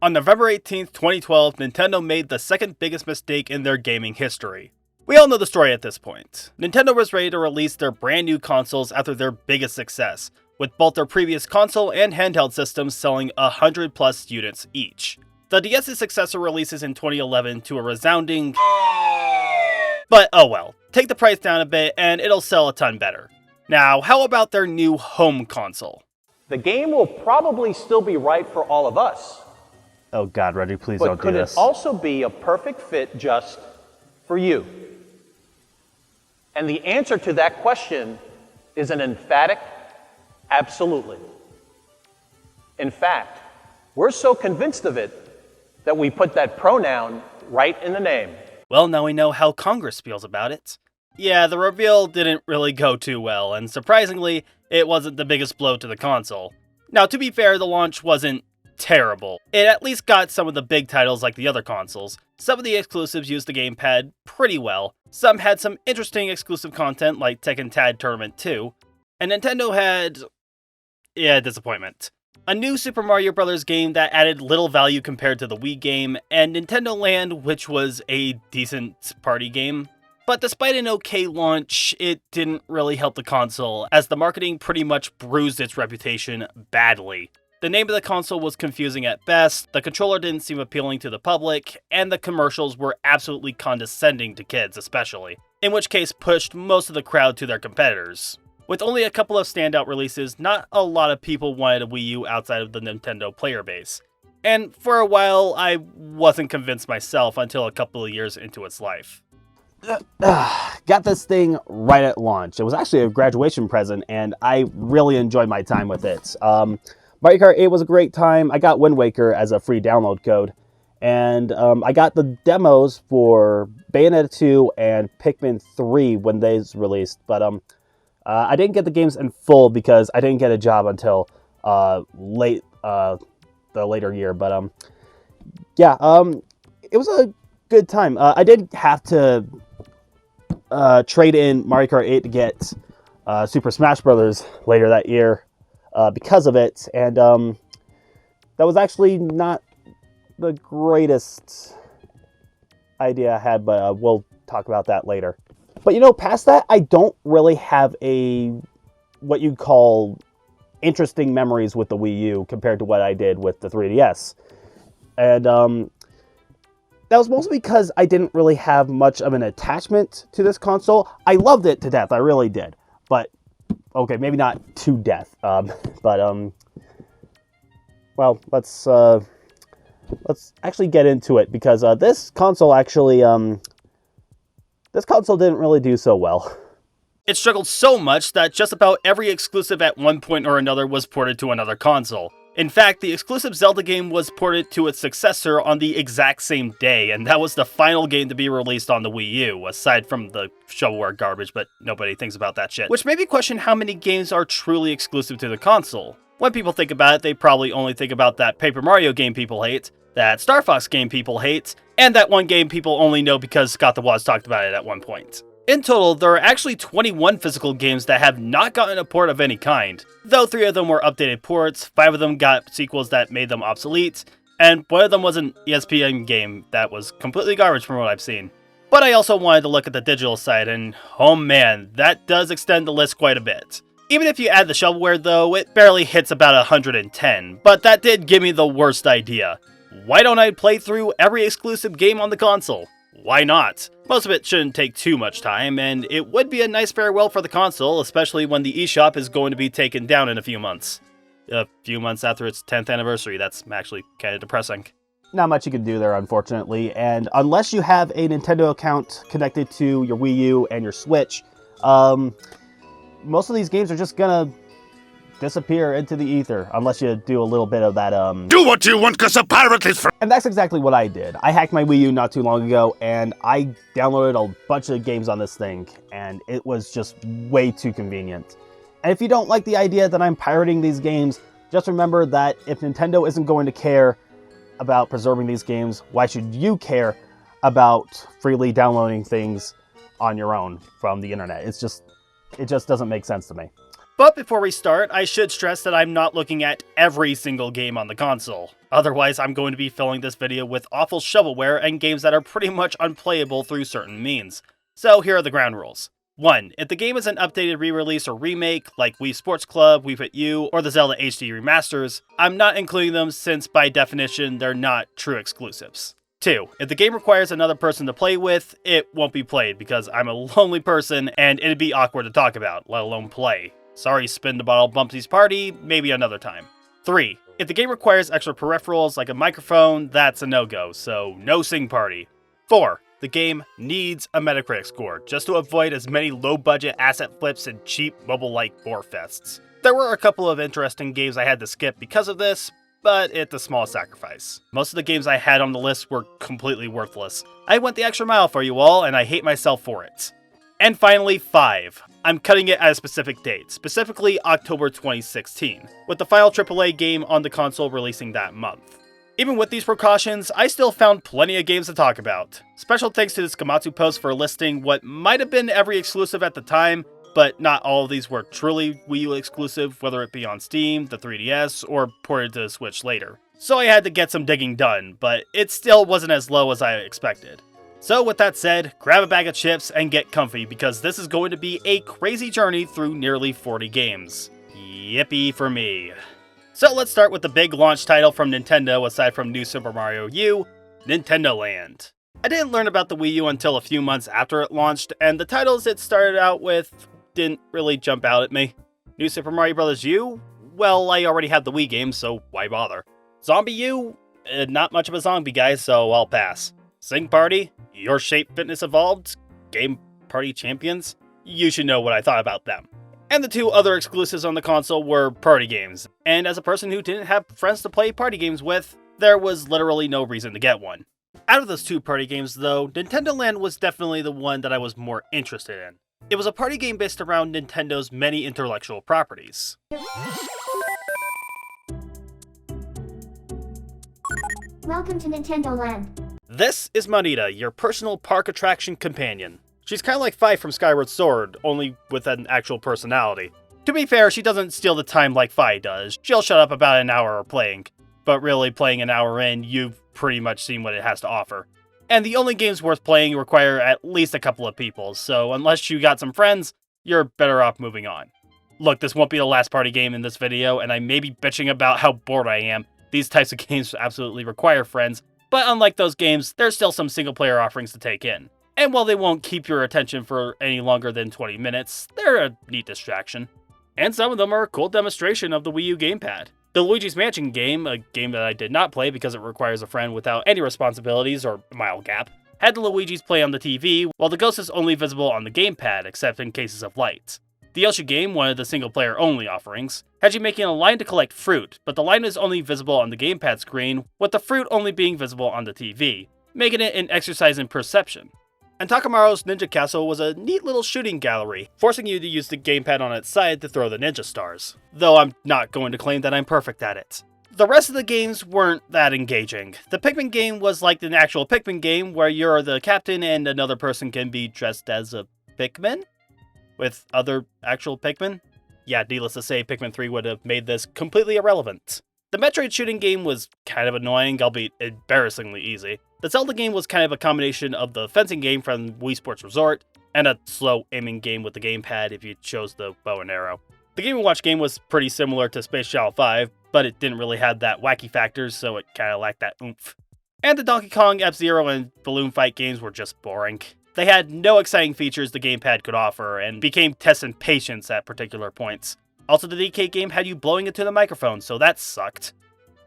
On November 18th, 2012, Nintendo made the second biggest mistake in their gaming history. We all know the story at this point. Nintendo was ready to release their brand new consoles after their biggest success, with both their previous console and handheld systems selling 100 plus units each. The DS's successor releases in 2011 to a resounding but oh well, take the price down a bit and it'll sell a ton better. Now, how about their new home console? The game will probably still be right for all of us. Oh God, Reggie, please don't do this. But could it also be a perfect fit just for you? And the answer to that question is an emphatic absolutely. In fact, we're so convinced of it that we put that pronoun right in the name. Well, now we know how Congress feels about it. Yeah, the reveal didn't really go too well, and surprisingly, it wasn't the biggest blow to the console. Now, to be fair, the launch wasn't terrible. It at least got some of the big titles like the other consoles. Some of the exclusives used the gamepad pretty well. Some had some interesting exclusive content like Tekken Tag Tournament 2. And Nintendo had... disappointment. A new Super Mario Bros. Game that added little value compared to the Wii game, and Nintendo Land, which was a decent party game. But despite an okay launch, it didn't really help the console, as the marketing pretty much bruised its reputation badly. The name of the console was confusing at best, the controller didn't seem appealing to the public, and the commercials were absolutely condescending to kids especially, in which case pushed most of the crowd to their competitors. With only a couple of standout releases, not a lot of people wanted a Wii U outside of the Nintendo player base. And for a while, I wasn't convinced myself until a couple of years into its life. Got this thing right at launch. It was actually a graduation present, and I really enjoyed my time with it. Mario Kart 8 was a great time. I got Wind Waker as a free download code. And I got the demos for Bayonetta 2 and Pikmin 3 when they released. But I didn't get the games in full because I didn't get a job until the later year. But it was a good time. I did have to trade in Mario Kart 8 to get Super Smash Bros. Later that year. Because of it, and that was actually not the greatest idea I had, but we'll talk about that later. But you know, past that, I don't really have what you'd call interesting memories with the Wii U compared to what I did with the 3DS. And that was mostly because I didn't really have much of an attachment to this console. I loved it to death, I really did, but okay, maybe not to death, well, let's actually get into it, because this console didn't really do so well. It struggled so much that just about every exclusive at one point or another was ported to another console. In fact, the exclusive Zelda game was ported to its successor on the exact same day, and that was the final game to be released on the Wii U, aside from the shovelware garbage, but nobody thinks about that shit. Which made me question how many games are truly exclusive to the console. When people think about it, they probably only think about that Paper Mario game people hate, that Star Fox game people hate, and that one game people only know because Scott the Woz talked about it at one point. In total, there are actually 21 physical games that have not gotten a port of any kind, though 3 of them were updated ports, 5 of them got sequels that made them obsolete, and 1 of them was an ESPN game that was completely garbage from what I've seen. But I also wanted to look at the digital side, and oh man, that does extend the list quite a bit. Even if you add the shovelware though, it barely hits about 110, but that did give me the worst idea. Why don't I play through every exclusive game on the console? Why not? Most of it shouldn't take too much time, and it would be a nice farewell for the console, especially when the eShop is going to be taken down in a few months. A few months after its 10th anniversary, that's actually kind of depressing. Not much you can do there, unfortunately, and unless you have a Nintendo account connected to your Wii U and your Switch, most of these games are just gonna disappear into the ether, unless you do a little bit of that, Do what you want, cause a pirate is free! And that's exactly what I did. I hacked my Wii U not too long ago, and I downloaded a bunch of games on this thing, and it was just way too convenient. And if you don't like the idea that I'm pirating these games, just remember that if Nintendo isn't going to care about preserving these games, why should you care about freely downloading things on your own from the internet? It just doesn't make sense to me. But before we start, I should stress that I'm not looking at every single game on the console. Otherwise, I'm going to be filling this video with awful shovelware and games that are pretty much unplayable through certain means. So here are the ground rules. 1. If the game is an updated re-release or remake, like Wii Sports Club, Wii Fit U, or the Zelda HD remasters, I'm not including them since by definition they're not true exclusives. 2. If the game requires another person to play with, it won't be played because I'm a lonely person and it'd be awkward to talk about, let alone play. Sorry, Spin the Bottle Bumpsy's Party, maybe another time. 3. If the game requires extra peripherals like a microphone, that's a no-go, so no Sing Party. 4. The game needs a Metacritic score, just to avoid as many low-budget asset flips and cheap mobile-like bore fests. There were a couple of interesting games I had to skip because of this, but it's a small sacrifice. Most of the games I had on the list were completely worthless. I went the extra mile for you all, and I hate myself for it. And finally, 5. I'm cutting it at a specific date, specifically October 2016, with the final AAA game on the console releasing that month. Even with these precautions, I still found plenty of games to talk about. Special thanks to this Gamatsu post for listing what might have been every exclusive at the time, but not all of these were truly Wii U exclusive, whether it be on Steam, the 3DS, or ported to the Switch later. So I had to get some digging done, but it still wasn't as low as I expected. So with that said, grab a bag of chips and get comfy because this is going to be a crazy journey through nearly 40 games. Yippee for me. So let's start with the big launch title from Nintendo aside from New Super Mario U, Nintendo Land. I didn't learn about the Wii U until a few months after it launched, and the titles it started out with didn't really jump out at me. New Super Mario Bros. U? Well, I already had the Wii game, so why bother? Zombie U? Not much of a zombie guy, so I'll pass. Sing Party? Your Shape Fitness Evolved? Game Party Champions? You should know what I thought about them. And the 2 other exclusives on the console were party games, and as a person who didn't have friends to play party games with, there was literally no reason to get one. Out of those 2 party games though, Nintendo Land was definitely the one that I was more interested in. It was a party game based around Nintendo's many intellectual properties. Welcome to Nintendo Land. This is Monita, your personal park attraction companion. She's kinda like Fi from Skyward Sword, only with an actual personality. To be fair, she doesn't steal the time like Fi does. She'll shut up about an hour of playing. But really, playing an hour in, you've pretty much seen what it has to offer. And the only games worth playing require at least a couple of people, so unless you got some friends, you're better off moving on. Look, this won't be the last party game in this video, and I may be bitching about how bored I am. These types of games absolutely require friends, but unlike those games, there's still some single-player offerings to take in. And while they won't keep your attention for any longer than 20 minutes, they're a neat distraction. And some of them are a cool demonstration of the Wii U gamepad. The Luigi's Mansion game, a game that I did not play because it requires a friend without any responsibilities or mile gap, had the Luigi's play on the TV, while the ghost is only visible on the gamepad except in cases of light. The Yoshi game, one of the single-player only offerings, had you making a line to collect fruit, but the line is only visible on the gamepad screen, with the fruit only being visible on the TV, making it an exercise in perception. And Takamaro's Ninja Castle was a neat little shooting gallery, forcing you to use the gamepad on its side to throw the ninja stars. Though I'm not going to claim that I'm perfect at it. The rest of the games weren't that engaging. The Pikmin game was like an actual Pikmin game where you're the captain and another person can be dressed as a Pikmin? With other actual Pikmin? Yeah, needless to say, Pikmin 3 would have made this completely irrelevant. The Metroid shooting game was kind of annoying, albeit embarrassingly easy. The Zelda game was kind of a combination of the fencing game from Wii Sports Resort, and a slow aiming game with the gamepad if you chose the bow and arrow. The Game & Watch game was pretty similar to Space Channel 5, but it didn't really have that wacky factors, so it kinda lacked that oomph. And the Donkey Kong, F-Zero, and Balloon Fight games were just boring. They had no exciting features the gamepad could offer, and became tests and patience at particular points. Also, the DK game had you blowing into the microphone, so that sucked.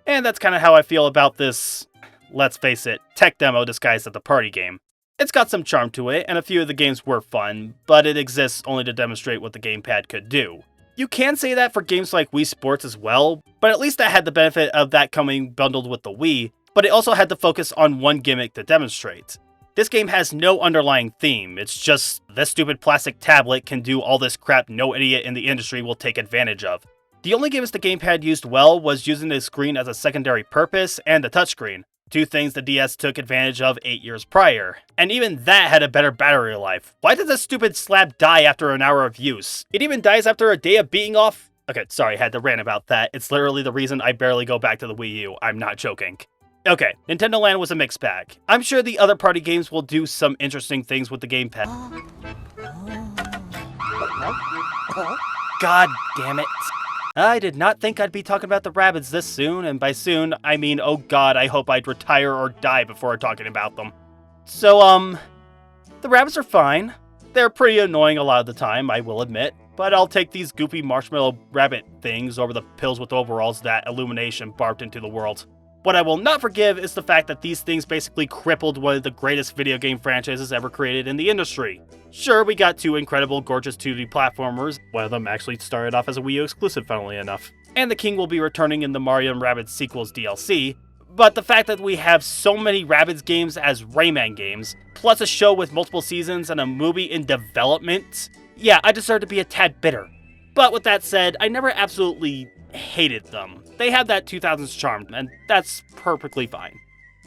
And that's kinda how I feel about this, let's face it, tech demo disguised as a party game. It's got some charm to it, and a few of the games were fun, but it exists only to demonstrate what the gamepad could do. You can say that for games like Wii Sports as well, but at least that had the benefit of that coming bundled with the Wii, but it also had to focus on one gimmick to demonstrate. This game has no underlying theme, it's just, this stupid plastic tablet can do all this crap no idiot in the industry will take advantage of. The only games the gamepad used well was using the screen as a secondary purpose and the touchscreen. two things the DS took advantage of 8 years prior. And even that had a better battery life. Why did this stupid slab die after an hour of use? It even dies after a day of being off. Okay, sorry, I had to rant about that. It's literally the reason I barely go back to the Wii U. I'm not joking. Okay, Nintendo Land was a mixed bag. I'm sure the other party games will do some interesting things with the gamepad. God damn it. I did not think I'd be talking about the Rabbids this soon, and by soon, I mean, oh god, I hope I'd retire or die before talking about them. So, the Rabbids are fine. They're pretty annoying a lot of the time, I will admit, but I'll take these goopy marshmallow rabbit things over the pills with overalls that Illumination barfed into the world. What I will not forgive is the fact that these things basically crippled one of the greatest video game franchises ever created in the industry. Sure, we got two incredible, gorgeous 2D platformers, one of them actually started off as a Wii U exclusive, funnily enough, and the king will be returning in the Mario and Rabbids sequels DLC, but the fact that we have so many Rabbids games as Rayman games, plus a show with multiple seasons and a movie in development, yeah, I deserve to be a tad bitter. But with that said, I never absolutely hated them. They have that 2000s charm, and that's perfectly fine.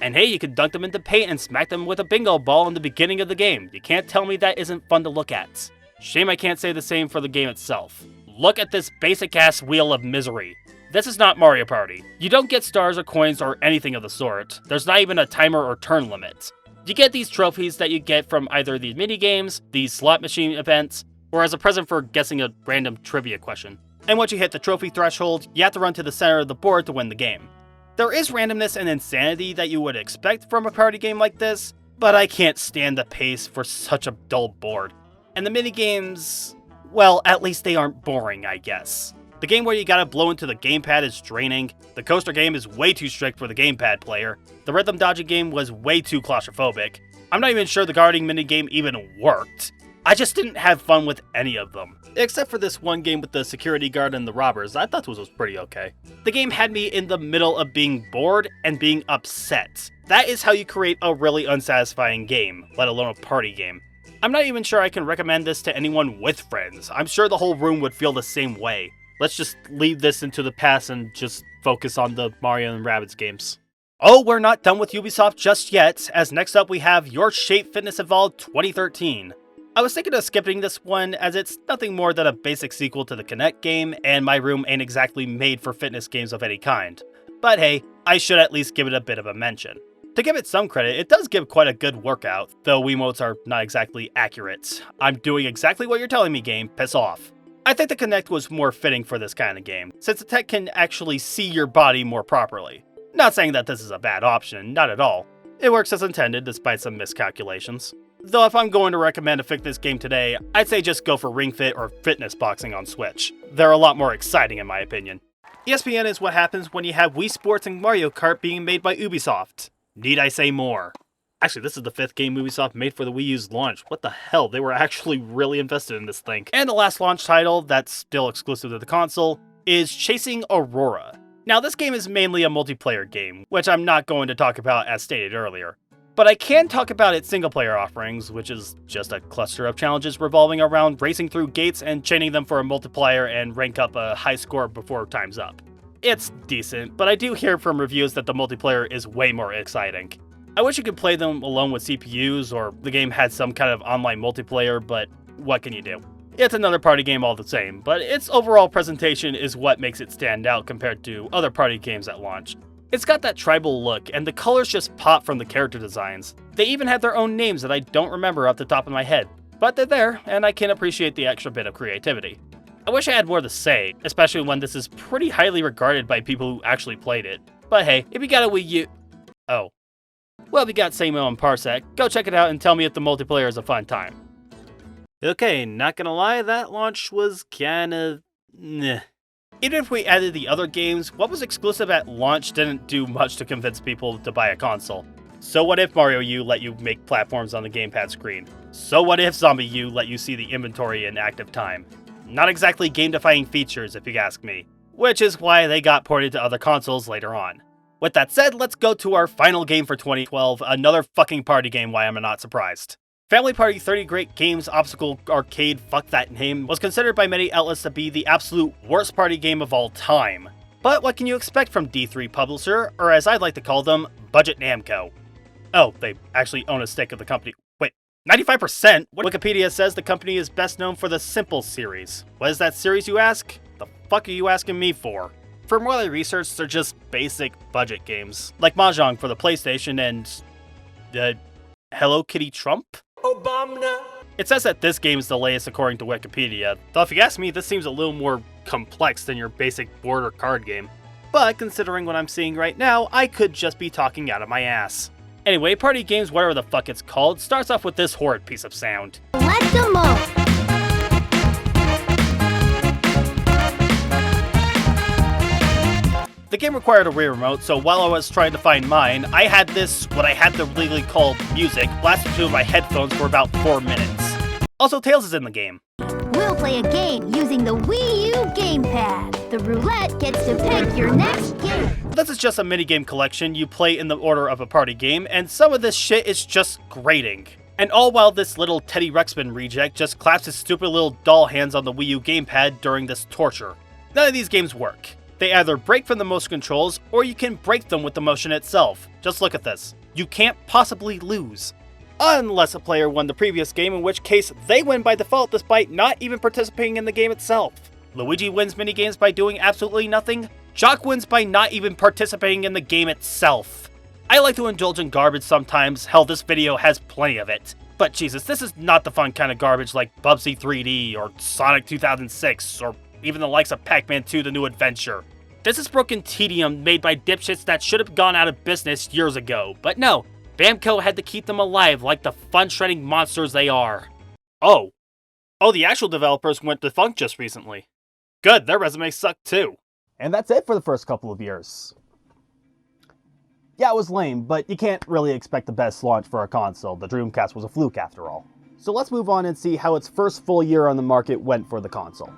And hey, you can dunk them into paint and smack them with a bingo ball in the beginning of the game. You can't tell me that isn't fun to look at. Shame I can't say the same for the game itself. Look at this basic-ass wheel of misery. This is not Mario Party. You don't get stars or coins or anything of the sort. There's not even a timer or turn limit. You get these trophies that you get from either the minigames, the slot machine events, or as a present for guessing a random trivia question. And once you hit the trophy threshold, you have to run to the center of the board to win the game. There is randomness and insanity that you would expect from a party game like this, but I can't stand the pace for such a dull board. And the minigames, well, at least they aren't boring, I guess. The game where you gotta blow into the gamepad is draining, the coaster game is way too strict for the gamepad player, the rhythm dodging game was way too claustrophobic, I'm not even sure the guarding minigame even worked. I just didn't have fun with any of them. Except for this one game with the security guard and the robbers, I thought this was pretty okay. The game had me in the middle of being bored and being upset. That is how you create a really unsatisfying game, let alone a party game. I'm not even sure I can recommend this to anyone with friends. I'm sure the whole room would feel the same way. Let's just leave this into the past and just focus on the Mario and Rabbids games. Oh, we're not done with Ubisoft just yet, as next up we have Your Shape Fitness Evolved 2013. I was thinking of skipping this one as it's nothing more than a basic sequel to the Kinect game, and my room ain't exactly made for fitness games of any kind. But hey, I should at least give it a bit of a mention. To give it some credit, it does give quite a good workout, though Wiimotes are not exactly accurate. I'm doing exactly what you're telling me, game, piss off. I think the Kinect was more fitting for this kind of game, since the tech can actually see your body more properly. Not saying that this is a bad option, not at all. It works as intended despite some miscalculations. Though if I'm going to recommend a fitness game today, I'd say just go for Ring Fit or Fitness Boxing on Switch. They're a lot more exciting in my opinion. ESPN is what happens when you have Wii Sports and Mario Kart being made by Ubisoft. Need I say more? Actually, this is the 5th game Ubisoft made for the Wii U's launch. What the hell, they were actually really invested in this thing. And the last launch title, that's still exclusive to the console, is Chasing Aurora. Now this game is mainly a multiplayer game, which I'm not going to talk about as stated earlier. But I can talk about its single-player offerings, which is just a cluster of challenges revolving around racing through gates and chaining them for a multiplier and rank up a high score before time's up. It's decent, but I do hear from reviews that the multiplayer is way more exciting. I wish you could play them alone with CPUs, or the game had some kind of online multiplayer, but what can you do? It's another party game all the same, but its overall presentation is what makes it stand out compared to other party games at launch. It's got that tribal look, and the colors just pop from the character designs. They even have their own names that I don't remember off the top of my head, but they're there, and I can appreciate the extra bit of creativity. I wish I had more to say, especially when this is pretty highly regarded by people who actually played it. But hey, if you got a Wii U... Oh. Well, if you got Samo and Parsec, go check it out and tell me if the multiplayer is a fun time. Okay, not gonna lie, that launch was kinda... Even if we added the other games, what was exclusive at launch didn't do much to convince people to buy a console. So what if Mario U let you make platforms on the gamepad screen? So what if Zombie U let you see the inventory in active time? Not exactly game-defying features, if you ask me. Which is why they got ported to other consoles later on. With that said, let's go to our final game for 2012, another fucking party game, why am I not surprised. Family Party 30 Great Games Obstacle Arcade, fuck that name, was considered by many outlets to be the absolute worst party game of all time. But what can you expect from D3 publisher, or as I'd like to call them, Budget Namco? Oh, they actually own a stake of the company. Wait, 95%? Wikipedia says the company is best known for the Simple series. What is that series, you ask? The fuck are you asking me for? From what I researched, they're just basic budget games, like Mahjong for the PlayStation and Hello Kitty Trump? Obama. It says that this game is the latest according to Wikipedia, though if you ask me, this seems a little more complex than your basic board or card game. But considering what I'm seeing right now, I could just be talking out of my ass. Anyway, Party Games, whatever the fuck it's called, starts off with this horrid piece of sound. Let them all. The game required a Wii remote, so while I was trying to find mine, I had this, what I had to legally call music, blasted through my headphones for about 4 minutes. Also, Tails is in the game. We'll play a game using the Wii U gamepad. The roulette gets to pick your next game. This is just a minigame collection you play in the order of a party game, and some of this shit is just grating. And all while this little Teddy Ruxpin reject just claps his stupid little doll hands on the Wii U gamepad during this torture. None of these games work. They either break from the motion controls, or you can break them with the motion itself. Just look at this. You can't possibly lose. Unless a player won the previous game, in which case they win by default despite not even participating in the game itself. Luigi wins minigames by doing absolutely nothing. Jock wins by not even participating in the game itself. I like to indulge in garbage sometimes, hell this video has plenty of it. But Jesus, this is not the fun kind of garbage like Bubsy 3D or Sonic 2006 or even the likes of Pac-Man 2 The New Adventure. This is broken tedium made by dipshits that should have gone out of business years ago, but no, Bamco had to keep them alive like the fun-shredding monsters they are. Oh, the actual developers went defunct just recently. Good, their resumes suck too. And that's it for the first couple of years. Yeah, it was lame, but you can't really expect the best launch for a console. The Dreamcast was a fluke after all. So let's move on and see how its first full year on the market went for the console.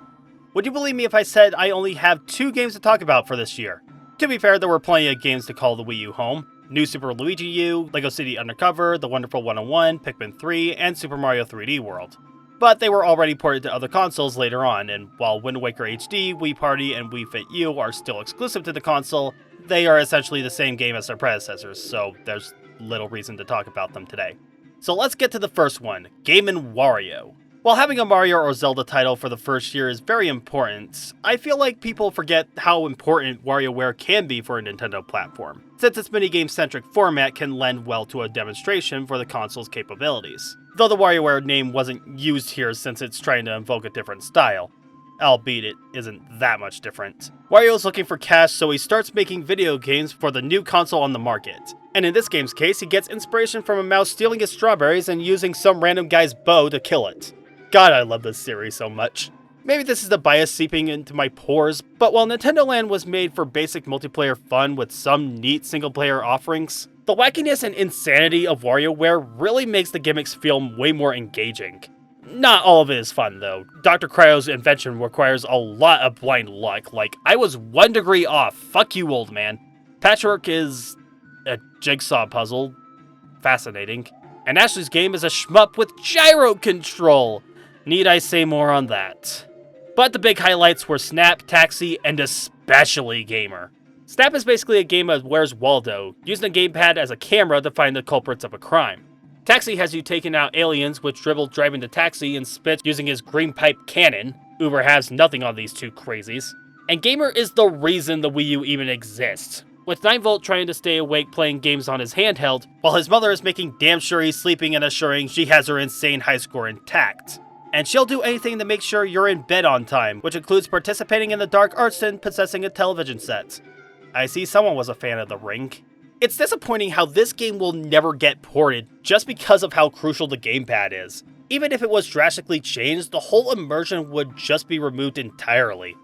Would you believe me if I said I only have 2 games to talk about for this year? To be fair, there were plenty of games to call the Wii U home. New Super Luigi U, LEGO City Undercover, The Wonderful 101, Pikmin 3, and Super Mario 3D World. But they were already ported to other consoles later on, and while Wind Waker HD, Wii Party, and Wii Fit U are still exclusive to the console, they are essentially the same game as their predecessors, so there's little reason to talk about them today. So let's get to the first one, Game & Wario. While having a Mario or Zelda title for the first year is very important, I feel like people forget how important WarioWare can be for a Nintendo platform, since its minigame-centric format can lend well to a demonstration for the console's capabilities. Though the WarioWare name wasn't used here since it's trying to invoke a different style, albeit it isn't that much different. Wario's looking for cash, so he starts making video games for the new console on the market. And in this game's case, he gets inspiration from a mouse stealing his strawberries and using some random guy's bow to kill it. God, I love this series so much. Maybe this is the bias seeping into my pores, but while Nintendo Land was made for basic multiplayer fun with some neat single-player offerings, the wackiness and insanity of WarioWare really makes the gimmicks feel way more engaging. Not all of it is fun, though. Dr. Cryo's invention requires a lot of blind luck, like, I was 1 degree off, fuck you, old man. Patchwork is a jigsaw puzzle. Fascinating. And Ashley's game is a shmup with gyro control. Need I say more on that? But the big highlights were Snap, Taxi, and especially Gamer. Snap is basically a game of Where's Waldo, using a gamepad as a camera to find the culprits of a crime. Taxi has you taking out aliens with Dribble driving the taxi and Spitz using his green pipe cannon. Uber has nothing on these two crazies. And Gamer is the reason the Wii U even exists, with 9volt trying to stay awake playing games on his handheld, while his mother is making damn sure he's sleeping and assuring she has her insane high score intact. And she'll do anything to make sure you're in bed on time, which includes participating in the dark arts and possessing a television set. I see someone was a fan of The Ring. It's disappointing how this game will never get ported just because of how crucial the gamepad is. Even if it was drastically changed, the whole immersion would just be removed entirely.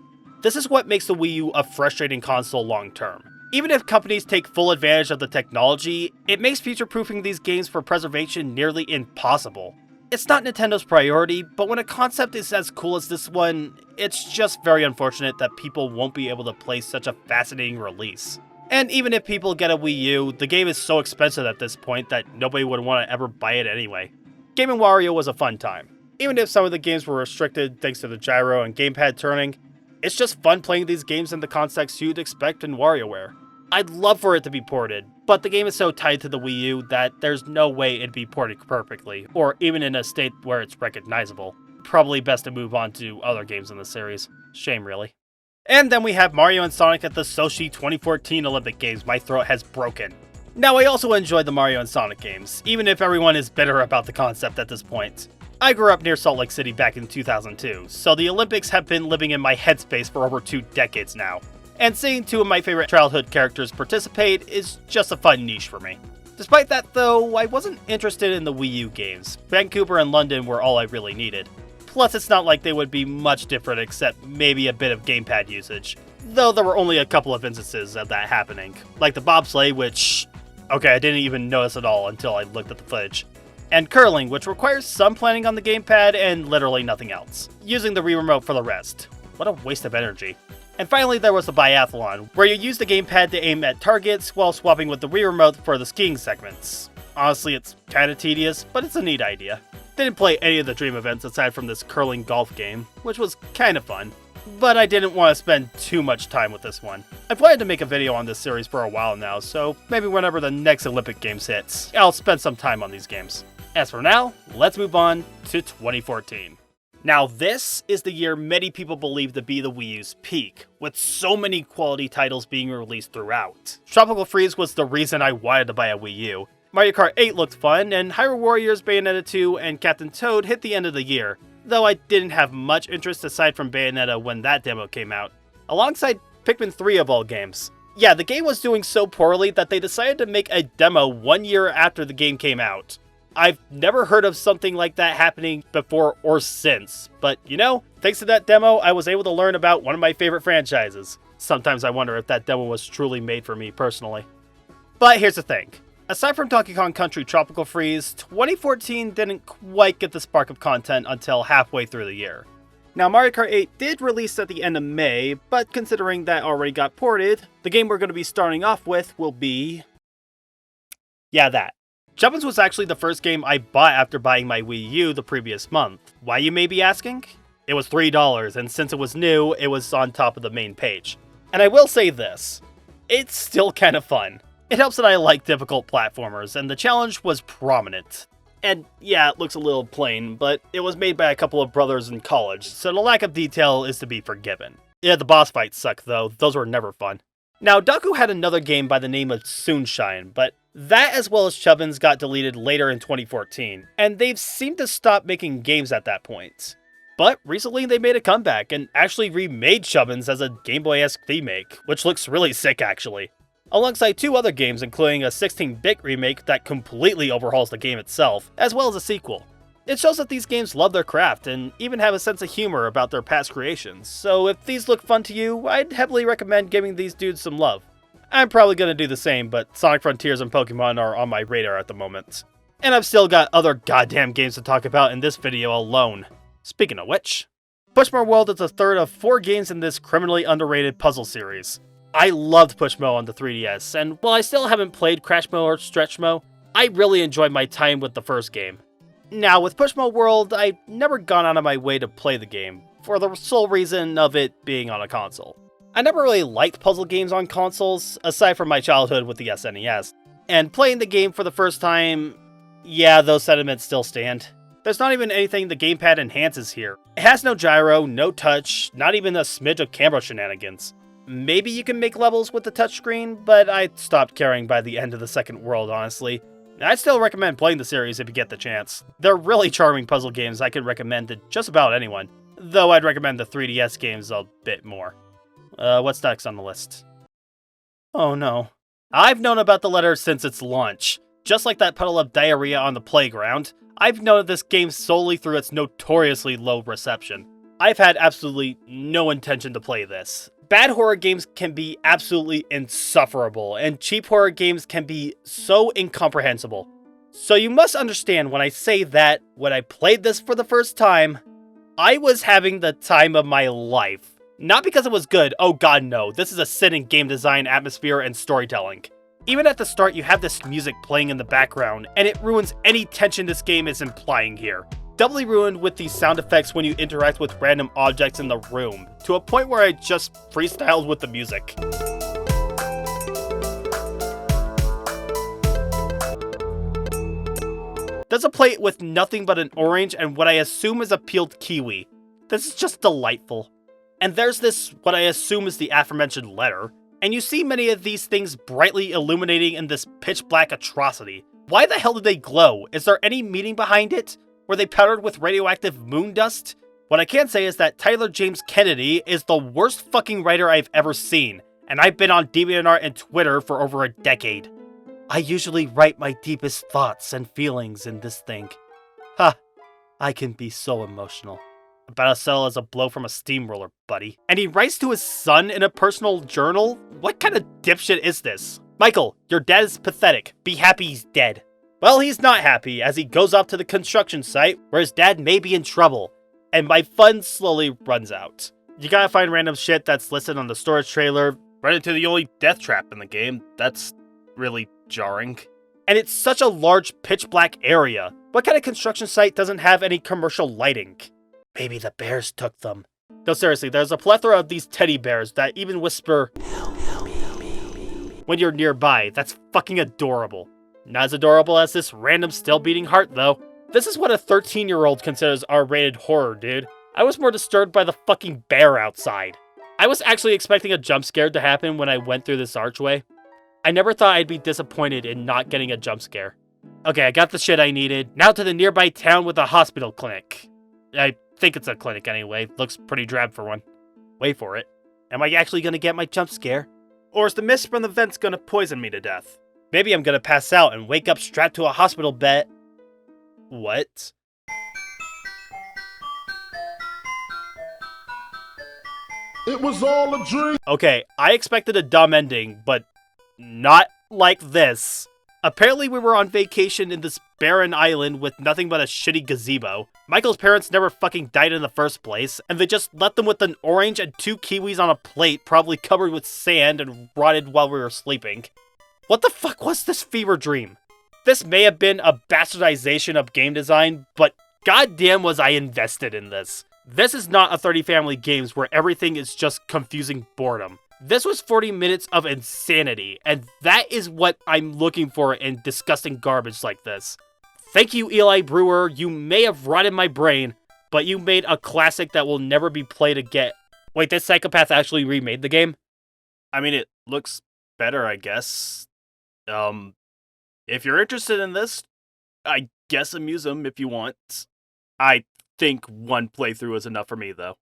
This is what makes the Wii U a frustrating console long term. Even if companies take full advantage of the technology, it makes future-proofing these games for preservation nearly impossible. It's not Nintendo's priority, but when a concept is as cool as this one, it's just very unfortunate that people won't be able to play such a fascinating release. And even if people get a Wii U, the game is so expensive at this point that nobody would want to ever buy it anyway. Game & Wario was a fun time. Even if some of the games were restricted thanks to the gyro and gamepad turning, It's just fun playing these games in the context you'd expect in WarioWare. I'd love for it to be ported, but the game is so tied to the Wii U that there's no way it'd be ported perfectly, or even in a state where it's recognizable. Probably best to move on to other games in the series. Shame, really. And then we have Mario and Sonic at the Sochi 2014 Olympic Games. My throat has broken. Now, I also enjoyed the Mario and Sonic games, even if everyone is bitter about the concept at this point. I grew up near Salt Lake City back in 2002, so the Olympics have been living in my headspace for over 2 decades now. And seeing 2 of my favorite childhood characters participate is just a fun niche for me. Despite that though, I wasn't interested in the Wii U games. Vancouver and London were all I really needed. Plus, it's not like they would be much different except maybe a bit of gamepad usage. Though there were only a couple of instances of that happening. Like the bobsleigh, which... okay, I didn't even notice at all until I looked at the footage. And curling, which requires some planning on the gamepad and literally nothing else. Using the Wii Remote for the rest. What a waste of energy. And finally, there was the biathlon, where you use the gamepad to aim at targets while swapping with the Wii Remote for the skiing segments. Honestly, it's kinda tedious, but it's a neat idea. Didn't play any of the Dream events aside from this curling golf game, which was kinda fun. But I didn't want to spend too much time with this one. I planned to make a video on this series for a while now, so maybe whenever the next Olympic Games hits, I'll spend some time on these games. As for now, let's move on to 2014. Now this is the year many people believe to be the Wii U's peak, with so many quality titles being released throughout. Tropical Freeze was the reason I wanted to buy a Wii U. Mario Kart 8 looked fun, and Hyrule Warriors, Bayonetta 2, and Captain Toad hit the end of the year, though I didn't have much interest aside from Bayonetta when that demo came out, alongside Pikmin 3 of all games. Yeah, the game was doing so poorly that they decided to make a demo 1 year after the game came out. I've never heard of something like that happening before or since, but you know, thanks to that demo, I was able to learn about one of my favorite franchises. Sometimes I wonder if that demo was truly made for me personally. But here's the thing. Aside from Donkey Kong Country Tropical Freeze, 2014 didn't quite get the spark of content until halfway through the year. Now, Mario Kart 8 did release at the end of May, but considering that already got ported, the game we're going to be starting off with will be... yeah, that. Chubbins was actually the first game I bought after buying my Wii U the previous month. Why, you may be asking? It was $3, and since it was new, it was on top of the main page. And I will say this, it's still kind of fun. It helps that I like difficult platformers, and the challenge was prominent. And yeah, it looks a little plain, but it was made by a couple of brothers in college, so the lack of detail is to be forgiven. Yeah, the boss fights suck though, those were never fun. Now, Daku had another game by the name of Sunshine, but that as well as Chubbins got deleted later in 2014, and they've seemed to stop making games at that point. But recently they made a comeback and actually remade Chubbins as a Game Boy-esque remake, which looks really sick actually. Alongside 2 other games including a 16-bit remake that completely overhauls the game itself, as well as a sequel. It shows that these games love their craft and even have a sense of humor about their past creations, so if these look fun to you, I'd heavily recommend giving these dudes some love. I'm probably going to do the same, but Sonic Frontiers and Pokemon are on my radar at the moment. And I've still got other goddamn games to talk about in this video alone. Speaking of which, Pushmo World is the third of 4 games in this criminally underrated puzzle series. I loved Pushmo on the 3DS, and while I still haven't played Crashmo or Stretchmo, I really enjoyed my time with the first game. Now, with Pushmo World, I've never gone out of my way to play the game, for the sole reason of it being on a console. I never really liked puzzle games on consoles, aside from my childhood with the SNES, and playing the game for the first time, yeah, those sentiments still stand. There's not even anything the gamepad enhances here. It has no gyro, no touch, not even a smidge of camera shenanigans. Maybe you can make levels with the touchscreen, but I stopped caring by the end of the second world, honestly. I'd still recommend playing the series if you get the chance. They're really charming puzzle games I could recommend to just about anyone, though I'd recommend the 3DS games a bit more. What's next on the list? Oh no. I've known about the letter since its launch. Just like that puddle of diarrhea on the playground, I've known of this game solely through its notoriously low reception. I've had absolutely no intention to play this. Bad horror games can be absolutely insufferable, and cheap horror games can be so incomprehensible. So you must understand when I say that, when I played this for the first time, I was having the time of my life. Not because it was good, oh god no, this is a sin in game design, atmosphere, and storytelling. Even at the start, you have this music playing in the background, and it ruins any tension this game is implying here. doubly ruined with the sound effects when you interact with random objects in the room, to a point where I just freestyled with the music. There's a plate with nothing but an orange and what I assume is a peeled kiwi. This is just delightful. And there's this, what I assume is the aforementioned letter, and you see many of these things brightly illuminating in this pitch black atrocity. Why the hell do they glow? Is there any meaning behind it? Were they powdered with radioactive moon dust? What I can say is that Tyler James Kennedy is the worst fucking writer I've ever seen, and I've been on DeviantArt and Twitter for over a decade. I usually write my deepest thoughts and feelings in this thing. Ha! I can be so emotional. About as subtle as a blow from a steamroller, buddy. And he writes to his son in a personal journal? What kind of dipshit is this? Michael, your dad is pathetic. Be happy he's dead. Well, he's not happy, as he goes off to the construction site, where his dad may be in trouble. And my fun slowly runs out. You gotta find random shit that's listed on the storage trailer, run into the only death trap in the game. That's really jarring. And it's such a large pitch black area. What kind of construction site doesn't have any commercial lighting? Maybe the bears took them. No, seriously, there's a plethora of these teddy bears that even whisper when you're nearby. That's fucking adorable. Not as adorable as this random still beating heart, though. This is what a 13-year-old considers R-rated horror, dude. I was more disturbed by the fucking bear outside. I was actually expecting a jump scare to happen when I went through this archway. I never thought I'd be disappointed in not getting a jump scare. Okay, I got the shit I needed. Now to the nearby town with a hospital clinic. I think it's a clinic anyway. Looks pretty drab for one. Wait for it. Am I actually gonna get my jump scare? Or is the mist from the vents gonna poison me to death? Maybe I'm gonna pass out and wake up strapped to a hospital bed. What? It was all a dream. Okay, I expected a dumb ending, but not like this. Apparently we were on vacation in this barren island with nothing but a shitty gazebo. Michael's parents never fucking died in the first place, and they just left them with an orange and 2 kiwis on a plate probably covered with sand and rotted while we were sleeping. What the fuck was this fever dream? This may have been a bastardization of game design, but goddamn was I invested in this. This is not a 30 Family Games where everything is just confusing boredom. This was 40 minutes of insanity, and that is what I'm looking for in disgusting garbage like this. Thank you, Eli Brewer, you may have rotted my brain, but you made a classic that will never be played again. Wait, this psychopath actually remade the game? I mean, it looks better, I guess. If you're interested in this, I guess amuse him if you want. I think one playthrough is enough for me, though.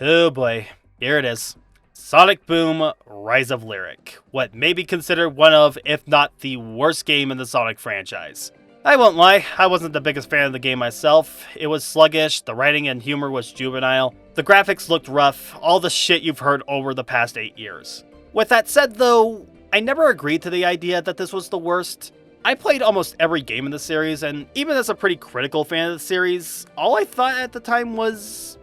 Oh boy, here it is. Sonic Boom, Rise of Lyric. What may be considered one of, if not the worst game in the Sonic franchise. I won't lie, I wasn't the biggest fan of the game myself. It was sluggish, the writing and humor was juvenile, the graphics looked rough, all the shit you've heard over the past 8 years. With that said though, I never agreed to the idea that this was the worst. I played almost every game in the series, and even as a pretty critical fan of the series, all I thought at the time was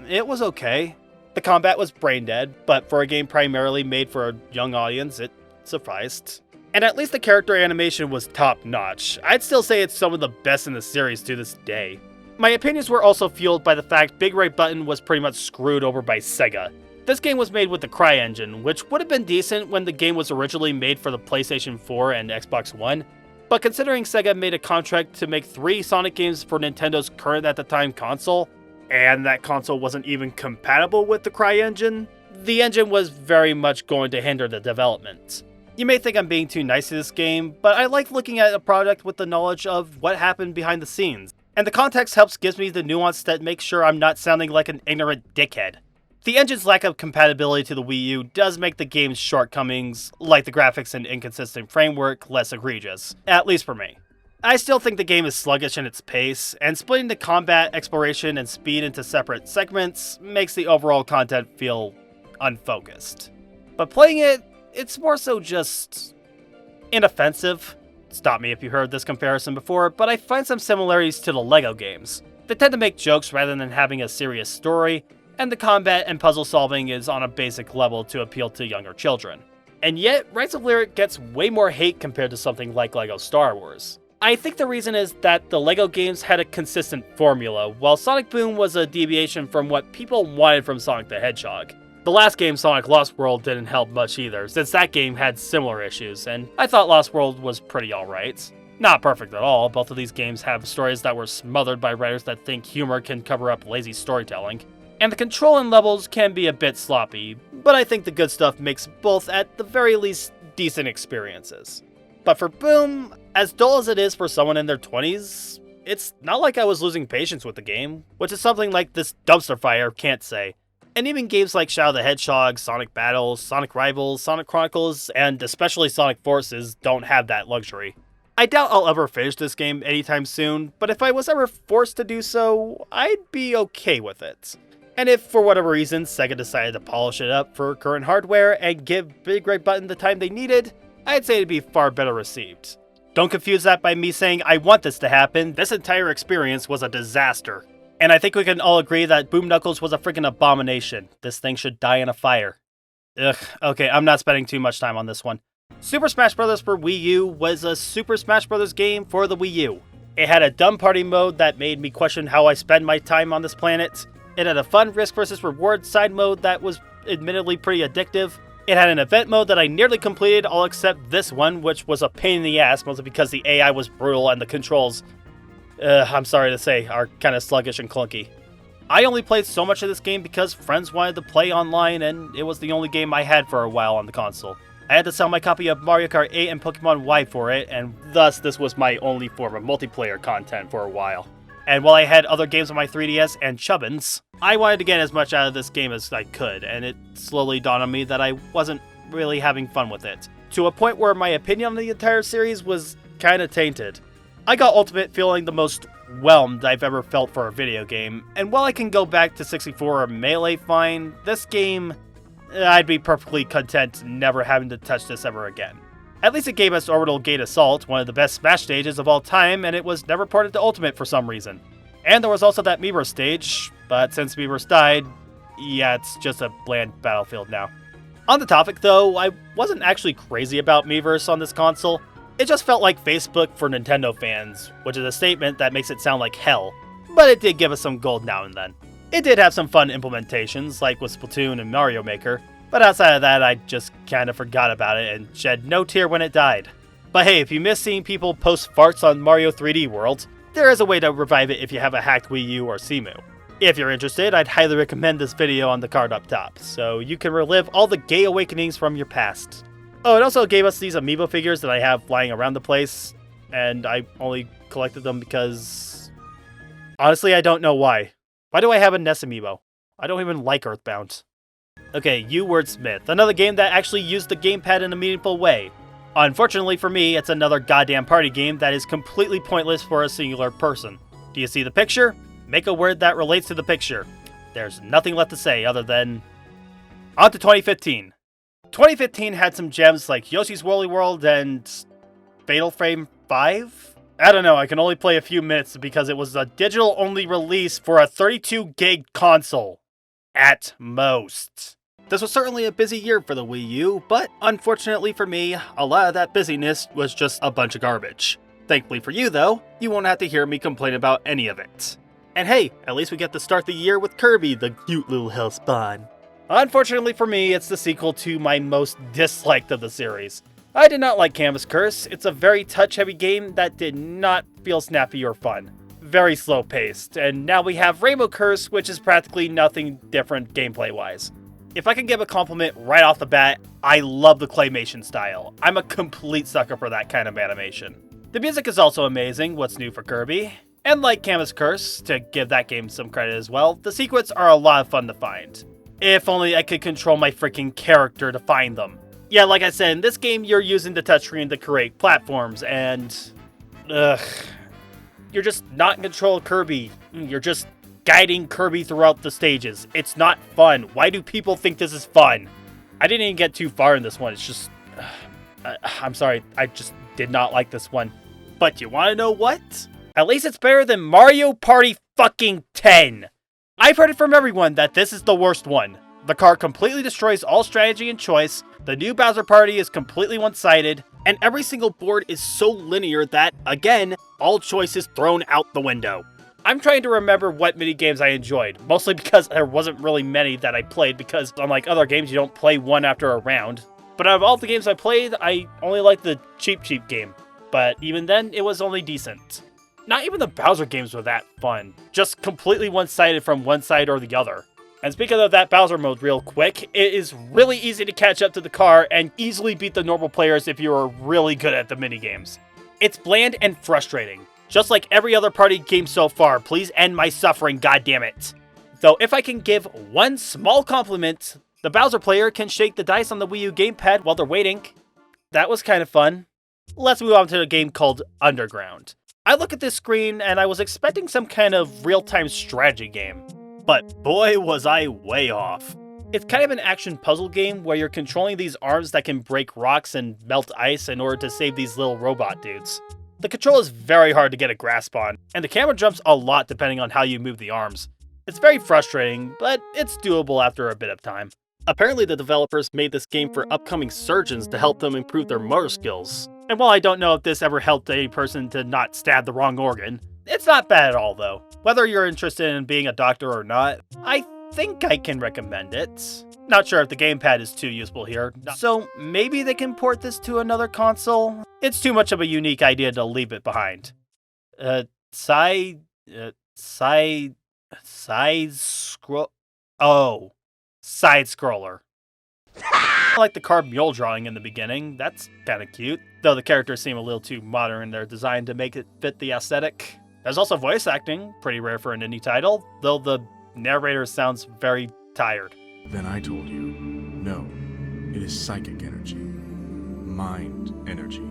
it was okay. The combat was brain dead, but for a game primarily made for a young audience, it sufficed. And at least the character animation was top notch. I'd still say it's some of the best in the series to this day. My opinions were also fueled by the fact Big Right Button was pretty much screwed over by Sega. This game was made with the CryEngine, which would have been decent when the game was originally made for the PlayStation 4 and Xbox One, but considering Sega made a contract to make 3 Sonic games for Nintendo's current at the time console, and that console wasn't even compatible with the CryEngine, the engine was very much going to hinder the development. You may think I'm being too nice to this game, but I like looking at a product with the knowledge of what happened behind the scenes, and the context helps gives me the nuance that makes sure I'm not sounding like an ignorant dickhead. The engine's lack of compatibility to the Wii U does make the game's shortcomings, like the graphics and inconsistent framework, less egregious, at least for me. I still think the game is sluggish in its pace, and splitting the combat, exploration, and speed into separate segments makes the overall content feel unfocused. But playing it, it's more so just inoffensive. Stop me if you heard this comparison before, but I find some similarities to the LEGO games. They tend to make jokes rather than having a serious story, and the combat and puzzle solving is on a basic level to appeal to younger children. And yet, Rise of Lyric gets way more hate compared to something like LEGO Star Wars. I think the reason is that the LEGO games had a consistent formula, while Sonic Boom was a deviation from what people wanted from Sonic the Hedgehog. The last game, Sonic Lost World, didn't help much either, since that game had similar issues, and I thought Lost World was pretty alright. Not perfect at all, both of these games have stories that were smothered by writers that think humor can cover up lazy storytelling, and the control in levels can be a bit sloppy, but I think the good stuff makes both at the very least decent experiences. But for Boom, as dull as it is for someone in their 20s, it's not like I was losing patience with the game, which is something like this dumpster fire can't say. And even games like Shadow the Hedgehog, Sonic Battles, Sonic Rivals, Sonic Chronicles, and especially Sonic Forces don't have that luxury. I doubt I'll ever finish this game anytime soon, but if I was ever forced to do so, I'd be okay with it. And if, for whatever reason, Sega decided to polish it up for current hardware and give Big Red Button the time they needed, I'd say it'd be far better received. Don't confuse that by me saying I want this to happen. This entire experience was a disaster. And I think we can all agree that Boom Knuckles was a freaking abomination. This thing should die in a fire. Ugh, okay, I'm not spending too much time on this one. Super Smash Bros. For Wii U was a Super Smash Bros. Game for the Wii U. It had a dumb party mode that made me question how I spend my time on this planet. It had a fun risk versus reward side mode that was admittedly pretty addictive. It had an event mode that I nearly completed, all except this one, which was a pain in the ass, mostly because the AI was brutal and the controls, I'm sorry to say, are kind of sluggish and clunky. I only played so much of this game because friends wanted to play online, and it was the only game I had for a while on the console. I had to sell my copy of Mario Kart 8 and Pokemon Y for it, and thus this was my only form of multiplayer content for a while. And while I had other games on my 3DS and Chubbins, I wanted to get as much out of this game as I could, and it slowly dawned on me that I wasn't really having fun with it, to a point where my opinion on the entire series was kinda tainted. I got Ultimate feeling the most whelmed I've ever felt for a video game, and while I can go back to 64 or Melee fine, this game, I'd be perfectly content never having to touch this ever again. At least it gave us Orbital Gate Assault, one of the best Smash stages of all time, and it was never ported to Ultimate for some reason. And there was also that Miiverse stage, but since Miiverse died, yeah, it's just a bland battlefield now. On the topic though, I wasn't actually crazy about Miiverse on this console. It just felt like Facebook for Nintendo fans, which is a statement that makes it sound like hell, but it did give us some gold now and then. It did have some fun implementations, like with Splatoon and Mario Maker, but outside of that, I just kinda forgot about it and shed no tear when it died. But hey, if you miss seeing people post farts on Mario 3D World, there is a way to revive it if you have a hacked Wii U or Cemu. If you're interested, I'd highly recommend this video on the card up top, so you can relive all the gay awakenings from your past. Oh, it also gave us these Amiibo figures that I have lying around the place, and I only collected them because... honestly, I don't know why. Why do I have a Ness Amiibo? I don't even like Earthbound. Okay, uWordsmith, another game that actually used the gamepad in a meaningful way. Unfortunately for me, it's another goddamn party game that is completely pointless for a singular person. Do you see the picture? Make a word that relates to the picture. There's nothing left to say other than... on to 2015. 2015 had some gems like Yoshi's Woolly World and... Fatal Frame 5? I don't know, I can only play a few minutes because it was a digital-only release for a 32 gig console. At most. This was certainly a busy year for the Wii U, but unfortunately for me, a lot of that busyness was just a bunch of garbage. Thankfully for you though, you won't have to hear me complain about any of it. And hey, at least we get to start the year with Kirby, the cute little hellspawn. Unfortunately for me, it's the sequel to my most disliked of the series. I did not like Canvas Curse. It's a very touch-heavy game that did not feel snappy or fun. Very slow-paced, and now we have Rainbow Curse, which is practically nothing different gameplay-wise. If I can give a compliment right off the bat, I love the claymation style. I'm a complete sucker for that kind of animation. The music is also amazing, what's new for Kirby. And like Canvas Curse, to give that game some credit as well, the secrets are a lot of fun to find. If only I could control my freaking character to find them. Yeah, like I said, in this game you're using the touchscreen to create platforms, and... you're just not in control of Kirby. You're just guiding Kirby throughout the stages. It's not fun. Why do people think this is fun? I didn't even get too far in this one. It's just... I'm sorry, I just did not like this one. But you wanna know what? At least it's better than Mario Party fucking 10. I've heard it from everyone that this is the worst one. The car completely destroys all strategy and choice. The new Bowser Party is completely one-sided, and every single board is so linear that, again, all choice is thrown out the window. I'm trying to remember what minigames I enjoyed, mostly because there wasn't really many that I played because unlike other games, you don't play one after a round. But out of all the games I played, I only liked the Cheep game. But even then, it was only decent. Not even the Bowser games were that fun, just completely one-sided from one side or the other. And speaking of that Bowser mode real quick, it is really easy to catch up to the car and easily beat the normal players if you are really good at the minigames. It's bland and frustrating. Just like every other party game so far, please end my suffering, goddammit. Though if I can give one small compliment, the Bowser player can shake the dice on the Wii U gamepad while they're waiting. That was kind of fun. Let's move on to a game called Underground. I look at this screen and I was expecting some kind of real-time strategy game. But boy was I way off. It's kind of an action puzzle game where you're controlling these arms that can break rocks and melt ice in order to save these little robot dudes. The control is very hard to get a grasp on, and the camera jumps a lot depending on how you move the arms. It's very frustrating, but it's doable after a bit of time. Apparently the developers made this game for upcoming surgeons to help them improve their motor skills. And while I don't know if this ever helped any person to not stab the wrong organ, it's not bad at all though. Whether you're interested in being a doctor or not, I think I can recommend it. Not sure if the gamepad is too useful here, so maybe they can port this to another console? It's too much of a unique idea to leave it behind. Side-scroller. I like the carved mule drawing in the beginning, that's kinda cute. Though the characters seem a little too modern in their design to make it fit the aesthetic. There's also voice acting, pretty rare for an indie title, though the narrator sounds very tired. Then I told you, no, it is psychic energy, mind energy.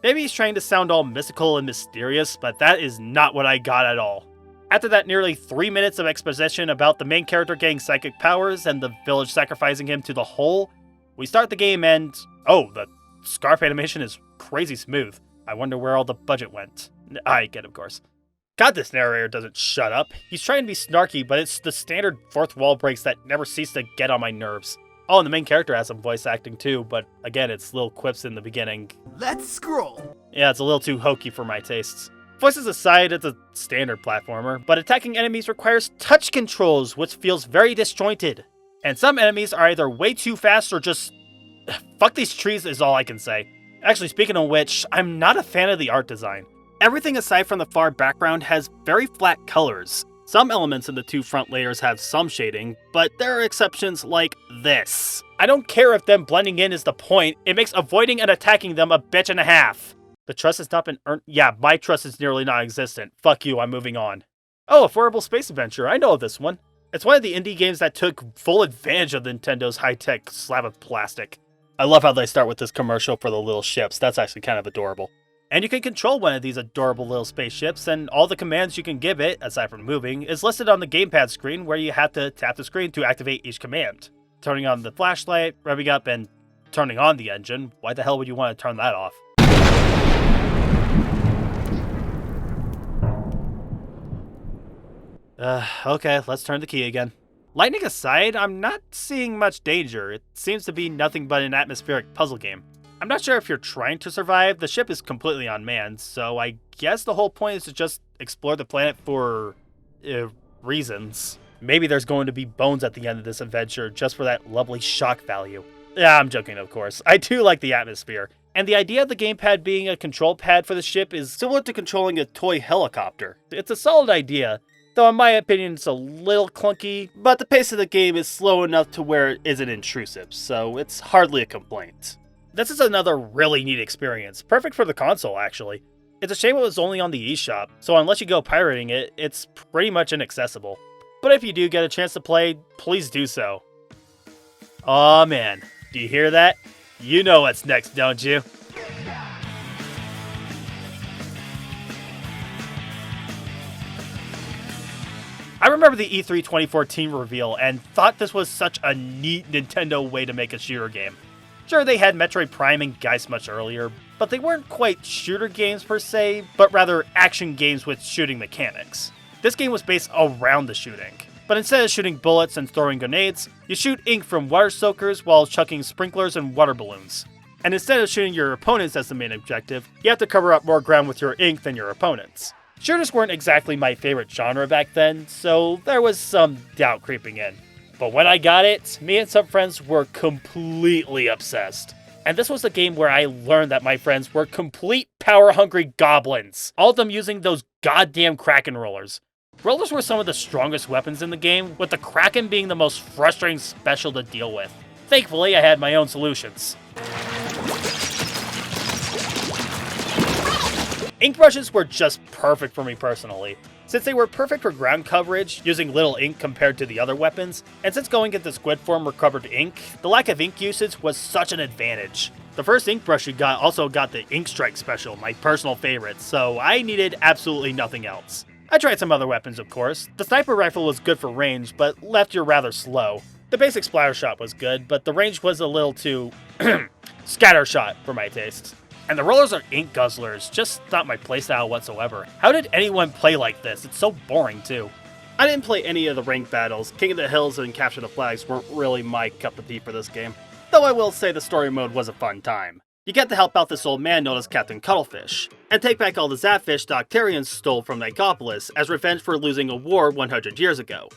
Maybe he's trying to sound all mystical and mysterious, but that is not what I got at all. After that nearly 3 minutes of exposition about the main character getting psychic powers and the village sacrificing him to the hole, we start the game and, oh, the scarf animation is crazy smooth. I wonder where all the budget went. I get, of course. God, this narrator doesn't shut up. He's trying to be snarky, but it's the standard fourth wall breaks that never cease to get on my nerves. Oh, and the main character has some voice acting too, but again, it's little quips in the beginning. Let's scroll. Yeah, it's a little too hokey for my tastes. Voices aside, it's a standard platformer, but attacking enemies requires touch controls, which feels very disjointed. And some enemies are either way too fast or just... fuck these trees is all I can say. Actually, speaking of which, I'm not a fan of the art design. Everything aside from the far background has very flat colors. Some elements in the two front layers have some shading, but there are exceptions like this. I don't care if them blending in is the point, it makes avoiding and attacking them a bitch and a half. The trust has not been earned. Yeah, my trust is nearly non-existent. Fuck you, I'm moving on. Oh, Affordable Space Adventure, I know of this one. It's one of the indie games that took full advantage of Nintendo's high-tech slab of plastic. I love how they start with this commercial for the little ships, that's actually kind of adorable. And you can control one of these adorable little spaceships, and all the commands you can give it, aside from moving, is listed on the gamepad screen where you have to tap the screen to activate each command. Turning on the flashlight, revving up, and turning on the engine. Why the hell would you want to turn that off? Okay, let's turn the key again. Lightning aside, I'm not seeing much danger. It seems to be nothing but an atmospheric puzzle game. I'm not sure if you're trying to survive, the ship is completely unmanned, so I guess the whole point is to just explore the planet for... reasons. Maybe there's going to be bones at the end of this adventure just for that lovely shock value. Yeah, I'm joking of course. I do like the atmosphere, and the idea of the gamepad being a control pad for the ship is similar to controlling a toy helicopter. It's a solid idea, though in my opinion it's a little clunky, but the pace of the game is slow enough to where it isn't intrusive, so it's hardly a complaint. This is another really neat experience, perfect for the console actually. It's a shame it was only on the eShop, so unless you go pirating it, it's pretty much inaccessible. But if you do get a chance to play, please do so. Aw man, do you hear that? You know what's next, don't you? I remember the E3 2014 reveal and thought this was such a neat Nintendo way to make a shooter game. Sure, they had Metroid Prime and Geist much earlier, but they weren't quite shooter games per se, but rather action games with shooting mechanics. This game was based around the shooting. But instead of shooting bullets and throwing grenades, you shoot ink from water soakers while chucking sprinklers and water balloons. And instead of shooting your opponents as the main objective, you have to cover up more ground with your ink than your opponents. Shooters weren't exactly my favorite genre back then, so there was some doubt creeping in. But when I got it, me and some friends were completely obsessed. And this was the game where I learned that my friends were complete power-hungry goblins, all of them using those goddamn Kraken rollers. Rollers were some of the strongest weapons in the game, with the Kraken being the most frustrating special to deal with. Thankfully, I had my own solutions. Ink brushes were just perfect for me personally, since they were perfect for ground coverage, using little ink compared to the other weapons, and since going into squid form recovered ink, the lack of ink usage was such an advantage. The first ink brush you got also got the Ink Strike special, my personal favorite, so I needed absolutely nothing else. I tried some other weapons, of course. The sniper rifle was good for range, but left you rather slow. The basic splatter shot was good, but the range was a little too scatter shot for my taste. And the rollers are ink guzzlers, just not my playstyle whatsoever. How did anyone play like this? It's so boring too. I didn't play any of the ranked battles. King of the Hills and Capture the Flags weren't really my cup of tea for this game. Though I will say the story mode was a fun time. You get to help out this old man known as Captain Cuttlefish, and take back all the Zapfish the Octarians stole from Nicopolis as revenge for losing a war 100 years ago.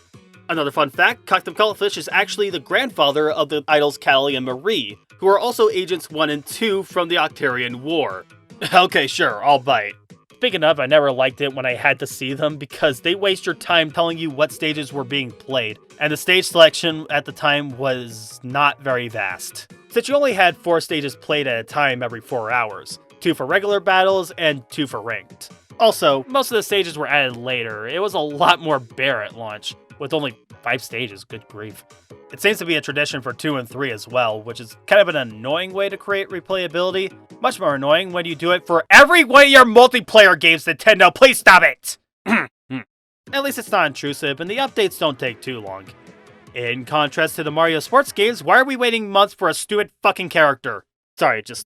Another fun fact, Captain Cuttlefish is actually the grandfather of the idols Callie and Marie, who are also Agents 1 and 2 from the Octarian War. Okay, sure, I'll bite. Speaking of, I never liked it when I had to see them because they waste your time telling you what stages were being played, and the stage selection at the time was not very vast. Since you only had 4 stages played at a time every 4 hours, 2 for regular battles and 2 for ranked. Also, most of the stages were added later. It was a lot more bare at launch, with only 5 stages, good grief. It seems to be a tradition for 2 and 3 as well, which is kind of an annoying way to create replayability. Much more annoying when you do it for every one of your multiplayer games, Nintendo, please stop it! At least it's not intrusive, and the updates don't take too long. In contrast to the Mario sports games, why are we waiting months for a stupid fucking character? Sorry, just...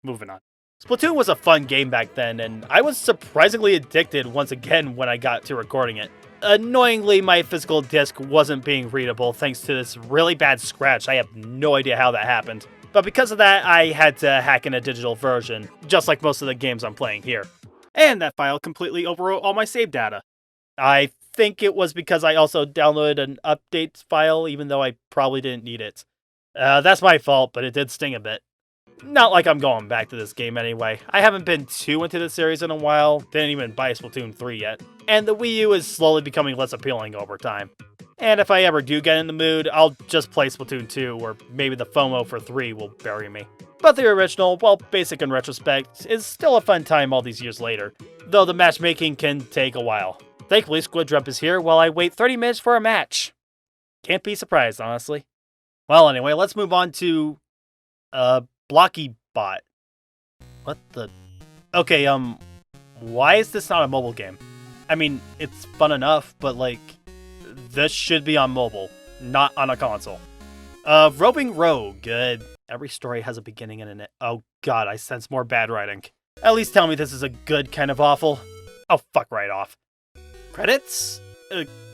moving on. Splatoon was a fun game back then, and I was surprisingly addicted once again when I got to recording it. Annoyingly, my physical disc wasn't being readable thanks to this really bad scratch. I have no idea how that happened. But because of that, I had to hack in a digital version, just like most of the games I'm playing here. And that file completely overwrote all my save data. I think it was because I also downloaded an updates file, even though I probably didn't need it. That's my fault, but it did sting a bit. Not like I'm going back to this game anyway. I haven't been too into the series in a while, didn't even buy Splatoon 3 yet, and the Wii U is slowly becoming less appealing over time. And if I ever do get in the mood, I'll just play Splatoon 2, or maybe the FOMO for 3 will bury me. But the original, while basic in retrospect, is still a fun time all these years later, though the matchmaking can take a while. Thankfully, Squid Jump is here while I wait 30 minutes for a match. Can't be surprised, honestly. Well, anyway, let's move on to, Blocky Bot. What the... Okay, why is this not a mobile game? I mean, it's fun enough, but, like, this should be on mobile, not on a console. Roving Rogue. Every story has a beginning and an end. Oh god, I sense more bad writing. At least tell me this is a good kind of awful. Oh, fuck right off. Credits?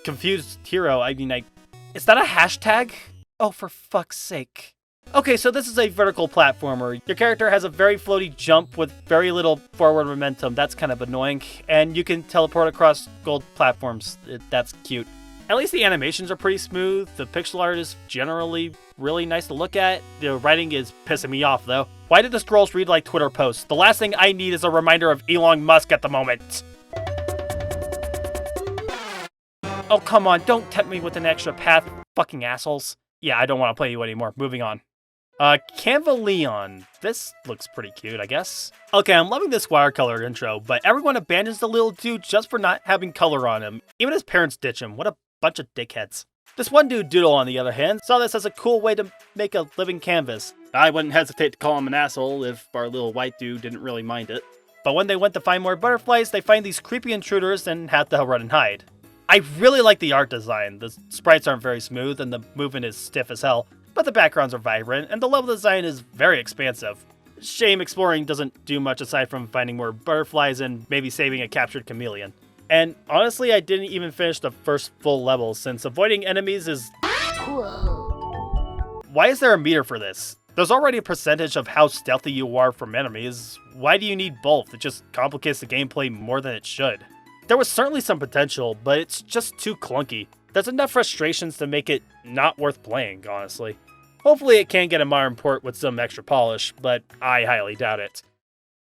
Confused hero, I mean, is that a hashtag? Oh, for fuck's sake. Okay, so this is a vertical platformer. Your character has a very floaty jump with very little forward momentum. That's kind of annoying. And you can teleport across gold platforms. That's cute. At least the animations are pretty smooth. The pixel art is generally really nice to look at. The writing is pissing me off, though. Why did the scrolls read like Twitter posts? The last thing I need is a reminder of Elon Musk at the moment. Oh, come on. Don't tempt me with an extra path, fucking assholes. Yeah, I don't want to play you anymore. Moving on. Canvaleon. This looks pretty cute, I guess. Okay, I'm loving this watercolor intro, but everyone abandons the little dude just for not having color on him. Even his parents ditch him. What a bunch of dickheads. This one dude Doodle, on the other hand, saw this as a cool way to make a living canvas. I wouldn't hesitate to call him an asshole if our little white dude didn't really mind it. But when they went to find more butterflies, they find these creepy intruders and have to run and hide. I really like the art design. The sprites aren't very smooth and the movement is stiff as hell, but the backgrounds are vibrant and the level design is very expansive. Shame exploring doesn't do much aside from finding more butterflies and maybe saving a captured chameleon. And honestly, I didn't even finish the first full level since avoiding enemies is... Whoa. Why is there a meter for this? There's already a percentage of how stealthy you are from enemies. Why do you need both? It just complicates the gameplay more than it should. There was certainly some potential, but it's just too clunky. There's enough frustrations to make it not worth playing, honestly. Hopefully it can get a modern port with some extra polish, but I highly doubt it.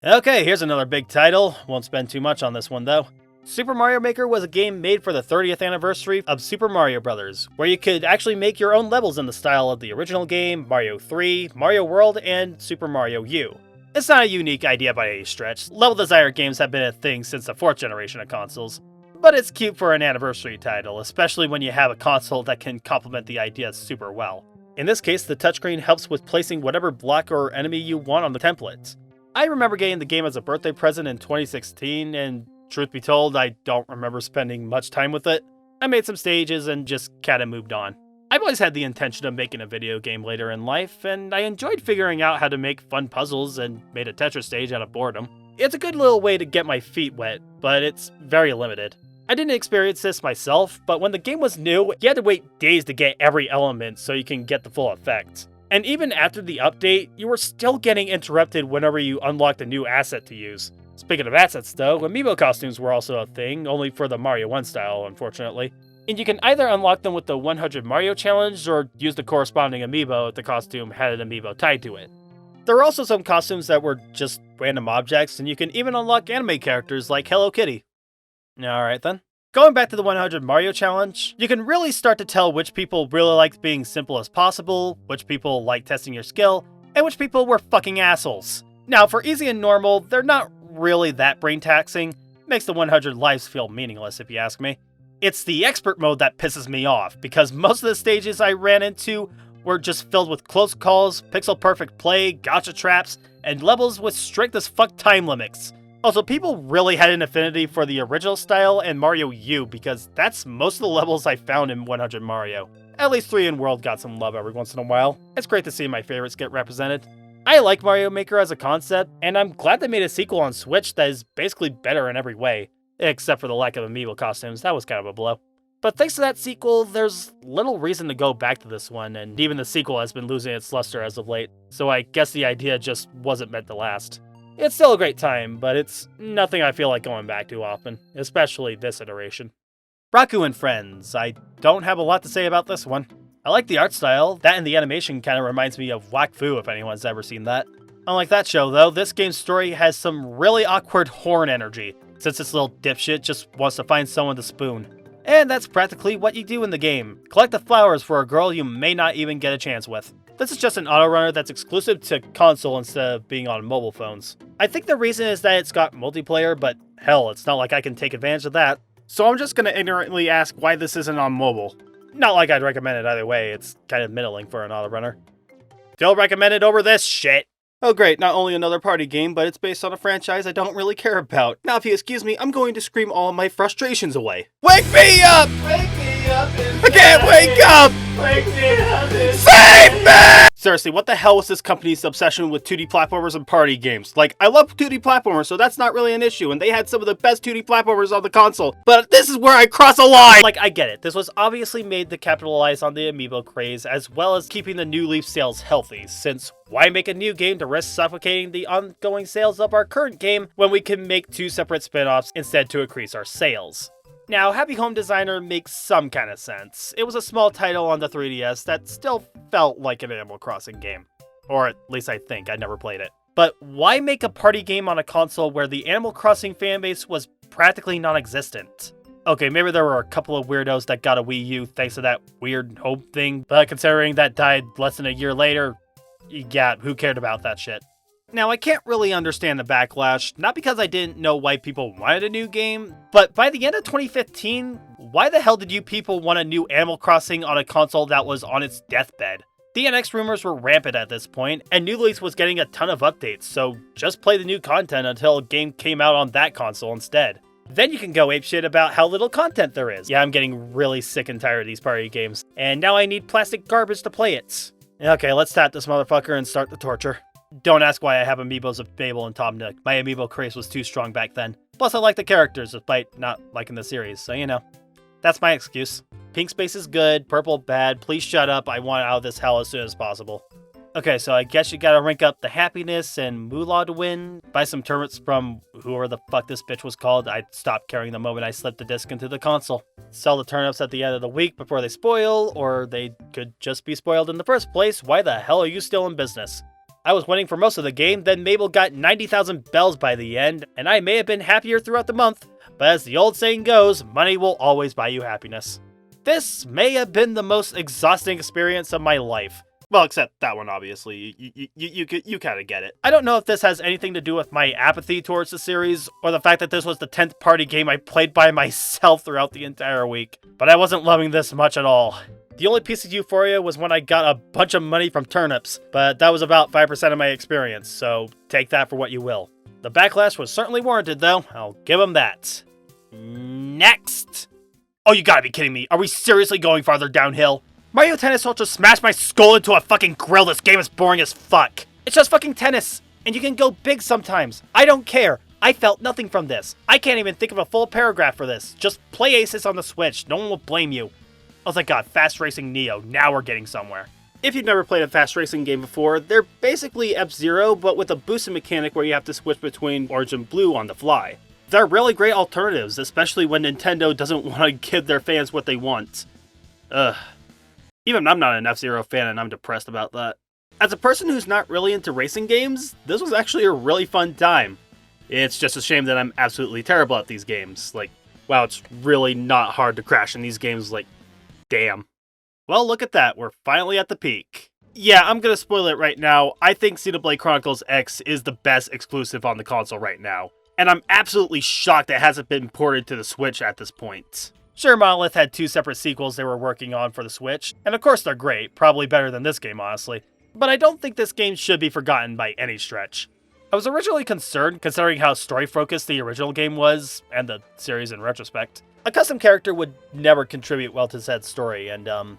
Okay, here's another big title. Won't spend too much on this one though. Super Mario Maker was a game made for the 30th anniversary of Super Mario Bros., where you could actually make your own levels in the style of the original game, Mario 3, Mario World, and Super Mario U. It's not a unique idea by any stretch. Level designer games have been a thing since the 4th generation of consoles. But it's cute for an anniversary title, especially when you have a console that can complement the idea super well. In this case, the touchscreen helps with placing whatever block or enemy you want on the template. I remember getting the game as a birthday present in 2016, and truth be told, I don't remember spending much time with it. I made some stages and just kinda moved on. I've always had the intention of making a video game later in life, and I enjoyed figuring out how to make fun puzzles and made a Tetris stage out of boredom. It's a good little way to get my feet wet, but it's very limited. I didn't experience this myself, but when the game was new, you had to wait days to get every element so you can get the full effect. And even after the update, you were still getting interrupted whenever you unlocked a new asset to use. Speaking of assets though, Amiibo costumes were also a thing, only for the Mario 1 style, unfortunately. And you can either unlock them with the 100 Mario challenge, or use the corresponding Amiibo if the costume had an Amiibo tied to it. There were also some costumes that were just random objects, and you can even unlock anime characters like Hello Kitty. Alright then. Going back to the 100 Mario challenge, you can really start to tell which people really liked being simple as possible, which people liked testing your skill, and which people were fucking assholes. Now, for easy and normal, they're not really that brain taxing. Makes the 100 lives feel meaningless if you ask me. It's the expert mode that pisses me off, because most of the stages I ran into were just filled with close calls, pixel perfect play, gotcha traps, and levels with strict as fuck time limits. Also, people really had an affinity for the original style and Mario U, because that's most of the levels I found in 100 Mario. At least 3 in World got some love every once in a while. It's great to see my favorites get represented. I like Mario Maker as a concept, and I'm glad they made a sequel on Switch that is basically better in every way. Except for the lack of Amiibo costumes, that was kind of a blow. But thanks to that sequel, there's little reason to go back to this one, and even the sequel has been losing its luster as of late, so I guess the idea just wasn't meant to last. It's still a great time, but it's nothing I feel like going back to often, especially this iteration. Rakoo and Friends. I don't have a lot to say about this one. I like the art style. That and the animation kind of reminds me of Whack Fu if anyone's ever seen that. Unlike that show though, this game's story has some really awkward horn energy, since this little dipshit just wants to find someone to spoon. And that's practically what you do in the game. Collect the flowers for a girl you may not even get a chance with. This is just an autorunner that's exclusive to console instead of being on mobile phones. I think the reason is that it's got multiplayer, but hell, it's not like I can take advantage of that. So I'm just gonna ignorantly ask why this isn't on mobile. Not like I'd recommend it either way, it's kind of middling for an autorunner. Still recommend it over this shit! Oh great, not only another party game, but it's based on a franchise I don't really care about. Now if you excuse me, I'm going to scream all of my frustrations away. Wake me up! Wake me up! I can't wake up! Wake me up! Save me! Seriously, what the hell was this company's obsession with 2D platformers and party games? Like, I love 2D platformers, so that's not really an issue, and they had some of the best 2D platformers on the console, but this is where I cross a line! Like, I get it, this was obviously made to capitalize on the Amiibo craze, as well as keeping the New Leaf sales healthy, since why make a new game to risk suffocating the ongoing sales of our current game when we can make 2 separate spin-offs instead to increase our sales? Now, Happy Home Designer makes some kind of sense. It was a small title on the 3DS that still felt like an Animal Crossing game. Or at least I think, I never played it. But why make a party game on a console where the Animal Crossing fanbase was practically non-existent? Okay, maybe there were a couple of weirdos that got a Wii U thanks to that weird home thing, but considering that died less than a year later, yeah, who cared about that shit? Now, I can't really understand the backlash, not because I didn't know why people wanted a new game, but by the end of 2015, why the hell did you people want a new Animal Crossing on a console that was on its deathbed? The NX rumors were rampant at this point, and New Leaf was getting a ton of updates, so just play the new content until a game came out on that console instead. Then you can go apeshit about how little content there is. Yeah, I'm getting really sick and tired of these party games, and now I need plastic garbage to play it. Okay, let's tap this motherfucker and start the torture. Don't ask why I have amiibos of Mabel and Tom Nook. My amiibo craze was too strong back then. Plus I like the characters despite not liking the series, so you know. That's my excuse. Pink space is good, purple bad, please shut up, I want out of this hell as soon as possible. Okay, so I guess you gotta rank up the happiness and moolah to win. Buy some turnips from whoever the fuck this bitch was called. I stopped caring the moment I slipped the disc into the console. Sell the turnips at the end of the week before they spoil, or they could just be spoiled in the first place. Why the hell are you still in business? I was winning for most of the game, then Mabel got 90,000 bells by the end, and I may have been happier throughout the month, but as the old saying goes, money will always buy you happiness. This may have been the most exhausting experience of my life. Well, except that one, obviously. You kind of get it. I don't know if this has anything to do with my apathy towards the series, or the fact that this was the 10th party game I played by myself throughout the entire week, but I wasn't loving this much at all. The only piece of euphoria was when I got a bunch of money from turnips, but that was about 5% of my experience, so take that for what you will. The backlash was certainly warranted, though. I'll give them that. Next! Oh, you gotta be kidding me. Are we seriously going farther downhill? Mario Tennis Ultra smashed my skull into a fucking grill. This game is boring as fuck. It's just fucking tennis, and you can go big sometimes. I don't care. I felt nothing from this. I can't even think of a full paragraph for this. Just play Aces on the Switch. No one will blame you. Oh thank god, Fast Racing Neo. Now we're getting somewhere. If you've never played a fast racing game before, they're basically F-Zero, but with a boosted mechanic where you have to switch between Orange and Blue on the fly. They're really great alternatives, especially when Nintendo doesn't want to give their fans what they want. Ugh. Even I'm not an F-Zero fan and I'm depressed about that. As a person who's not really into racing games, this was actually a really fun time. It's just a shame that I'm absolutely terrible at these games. Like, wow, it's really not hard to crash in these games, like, damn. Well, look at that, we're finally at the peak. Yeah, I'm gonna spoil it right now. I think Xenoblade Chronicles X is the best exclusive on the console right now. And I'm absolutely shocked it hasn't been ported to the Switch at this point. Sure, Monolith had 2 separate sequels they were working on for the Switch, and of course they're great, probably better than this game honestly, but I don't think this game should be forgotten by any stretch. I was originally concerned, considering how story-focused the original game was, and the series in retrospect. A custom character would never contribute well to said story, and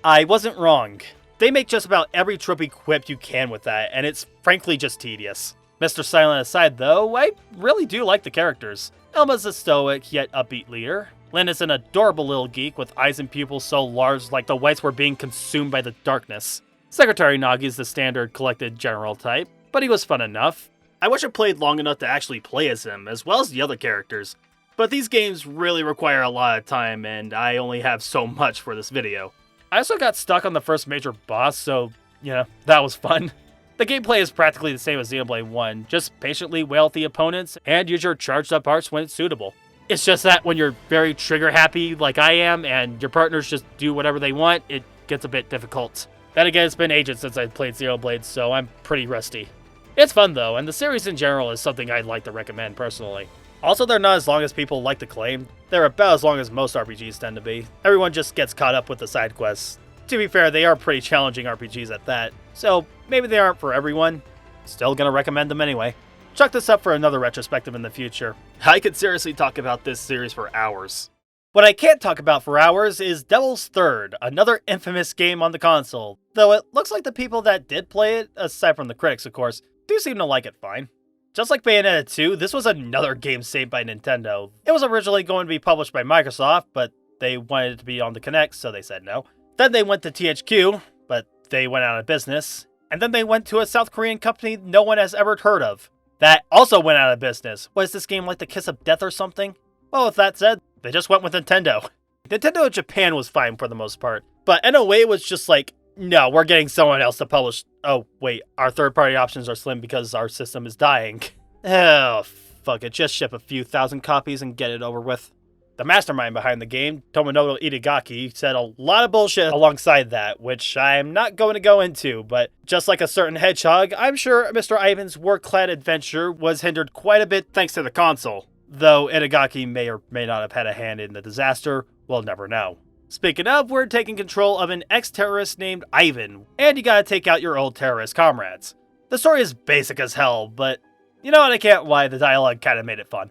I wasn't wrong. They make just about every tropey quip you can with that, and it's frankly just tedious. Mr. Silent aside though, I really do like the characters. Elma's a stoic yet upbeat leader. Lynn is an adorable little geek with eyes and pupils so large like the whites were being consumed by the darkness. Secretary Nagi's the standard collected general type, but he was fun enough. I wish I played long enough to actually play as him, as well as the other characters. But these games really require a lot of time, and I only have so much for this video. I also got stuck on the first major boss, so, you know, that was fun. The gameplay is practically the same as Xenoblade 1, just patiently wail at the opponents and use your charged up arts when it's suitable. It's just that when you're very trigger happy like I am and your partners just do whatever they want, it gets a bit difficult. Then again, it's been ages since I played Xenoblade, so I'm pretty rusty. It's fun though, and the series in general is something I'd like to recommend personally. Also, they're not as long as people like to claim. They're about as long as most RPGs tend to be. Everyone just gets caught up with the side quests. To be fair, they are pretty challenging RPGs at that, so maybe they aren't for everyone. Still gonna recommend them anyway. Chuck this up for another retrospective in the future. I could seriously talk about this series for hours. What I can't talk about for hours is Devil's Third, another infamous game on the console. Though it looks like the people that did play it, aside from the critics of course, do seem to like it fine. Just like Bayonetta 2, this was another game saved by Nintendo. It was originally going to be published by Microsoft, but they wanted it to be on the Kinect, so they said no. Then they went to THQ, but they went out of business. And then they went to a South Korean company no one has ever heard of. That also went out of business. Was this game like the Kiss of Death or something? Well, with that said, they just went with Nintendo. Nintendo in Japan was fine for the most part, but NOA was just like, no, we're getting someone else to publish. Oh, wait, our third-party options are slim because our system is dying. Oh, fuck it, just ship a few thousand copies and get it over with. The mastermind behind the game, Tomonobu Itagaki, said a lot of bullshit alongside that, which I'm not going to go into, but just like a certain hedgehog, I'm sure Mr. Ivan's war-clad adventure was hindered quite a bit thanks to the console. Though Itagaki may or may not have had a hand in the disaster, we'll never know. Speaking of, we're taking control of an ex-terrorist named Ivan, and you gotta take out your old terrorist comrades. The story is basic as hell, but you know what, I can't lie, the dialogue kinda made it fun.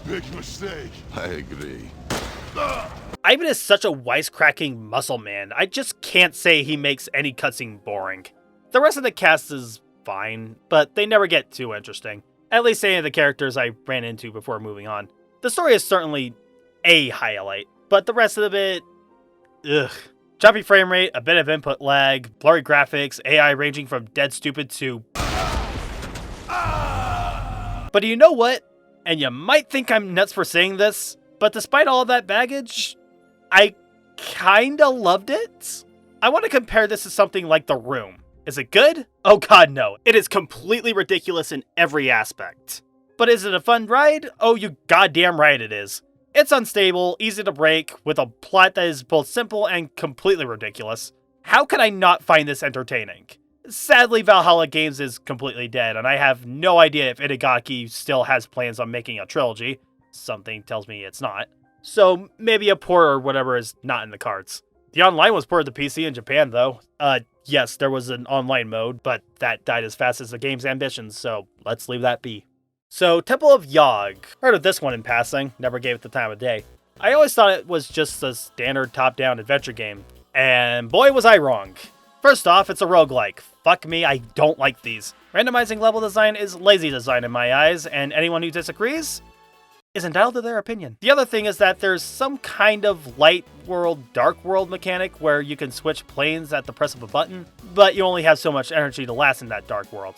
Big mistake. I agree. Ivan is such a wisecracking muscle man, I just can't say he makes any cutscene boring. The rest of the cast is fine, but they never get too interesting. At least any of the characters I ran into before moving on. The story is certainly a highlight, but the rest of it, ugh. Choppy frame rate, a bit of input lag, blurry graphics, AI ranging from dead stupid to... But you know what? And you might think I'm nuts for saying this, but despite all that baggage, I kinda loved it. I want to compare this to something like The Room. Is it good? Oh god, no. It is completely ridiculous in every aspect. But is it a fun ride? Oh, you goddamn right it is. It's unstable, easy to break, with a plot that is both simple and completely ridiculous. How could I not find this entertaining? Sadly, Valhalla Games is completely dead, and I have no idea if Itagaki still has plans on making a trilogy. Something tells me it's not. So maybe a port or whatever is not in the cards. The online was ported to PC in Japan, though. Yes, there was an online mode, but that died as fast as the game's ambitions, so let's leave that be. So, Temple of Yogg. Heard of this one in passing, never gave it the time of day. I always thought it was just a standard top-down adventure game, and boy was I wrong. First off, it's a roguelike. Fuck me, I don't like these. Randomizing level design is lazy design in my eyes, and anyone who disagrees is entitled to their opinion. The other thing is that there's some kind of light world, dark world mechanic where you can switch planes at the press of a button, but you only have so much energy to last in that dark world.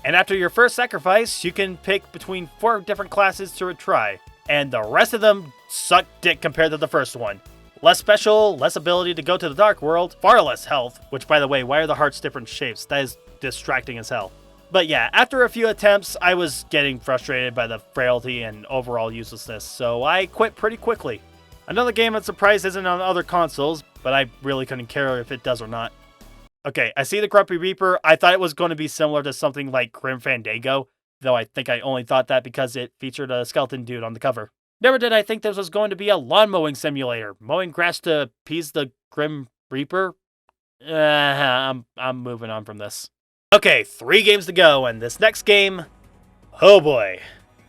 And after your first sacrifice, you can pick between 4 different classes to retry, and the rest of them suck dick compared to the first one. Less special, less ability to go to the dark world, far less health, which by the way, why are the hearts different shapes? That is distracting as hell. But yeah, after a few attempts, I was getting frustrated by the frailty and overall uselessness, so I quit pretty quickly. Another game I'm surprised isn't on other consoles, but I really couldn't care if it does or not. Okay, I see the Grumpy Reaper. I thought it was going to be similar to something like Grim Fandango, though I think I only thought that because it featured a skeleton dude on the cover. Never did I think this was going to be a lawn mowing simulator, mowing grass to appease the Grim Reaper. I'm moving on from this. Okay, 3 games to go, and this next game, oh boy.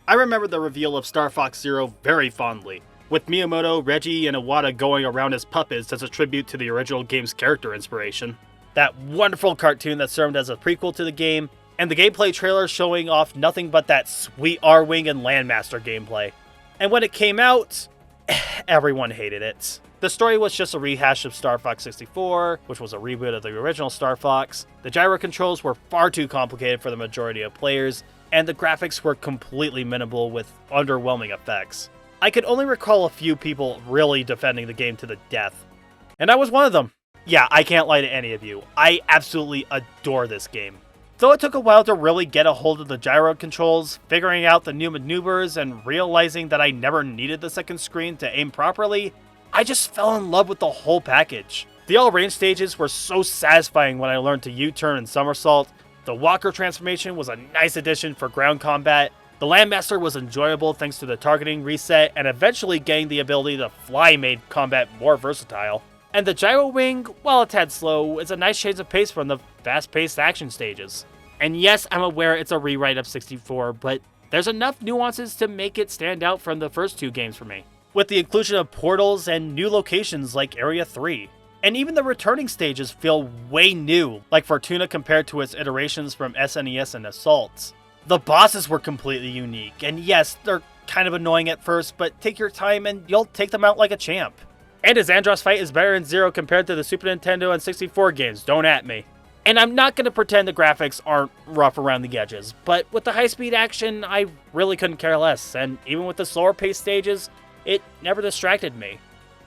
I remember the reveal of Star Fox Zero very fondly, with Miyamoto, Reggie, and Iwata going around as puppets as a tribute to the original game's character inspiration. That wonderful cartoon that served as a prequel to the game, and the gameplay trailer showing off nothing but that sweet R-Wing and Landmaster gameplay. And when it came out, everyone hated it. The story was just a rehash of Star Fox 64, which was a reboot of the original Star Fox. The gyro controls were far too complicated for the majority of players, and the graphics were completely minimal with underwhelming effects. I could only recall a few people really defending the game to the death, and I was one of them. Yeah, I can't lie to any of you. I absolutely adore this game. Though it took a while to really get a hold of the gyro controls, figuring out the new maneuvers, and realizing that I never needed the second screen to aim properly, I just fell in love with the whole package. The all-range stages were so satisfying when I learned to U-turn and somersault. The Walker transformation was a nice addition for ground combat. The Landmaster was enjoyable thanks to the targeting reset, and eventually getting the ability to fly made combat more versatile. And the Gyro Wing, while a tad slow, is a nice change of pace from the fast-paced action stages. And yes, I'm aware it's a rewrite of 64, but there's enough nuances to make it stand out from the first 2 games for me, with the inclusion of portals and new locations like Area 3. And even the returning stages feel way new, like Fortuna compared to its iterations from SNES and Assault. The bosses were completely unique, and yes, they're kind of annoying at first, but take your time and you'll take them out like a champ. And his Andross fight is better in Zero compared to the Super Nintendo and 64 games, don't at me. And I'm not going to pretend the graphics aren't rough around the edges, but with the high-speed action, I really couldn't care less, and even with the slower-paced stages, it never distracted me.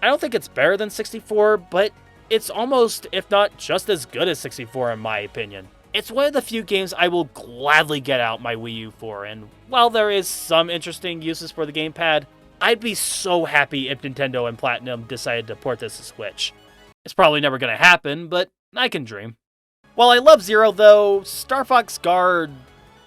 I don't think it's better than 64, but it's almost, if not just as good as 64 in my opinion. It's one of the few games I will gladly get out my Wii U for, and while there is some interesting uses for the gamepad, I'd be so happy if Nintendo and Platinum decided to port this to Switch. It's probably never going to happen, but I can dream. While I love Zero though, Star Fox Guard,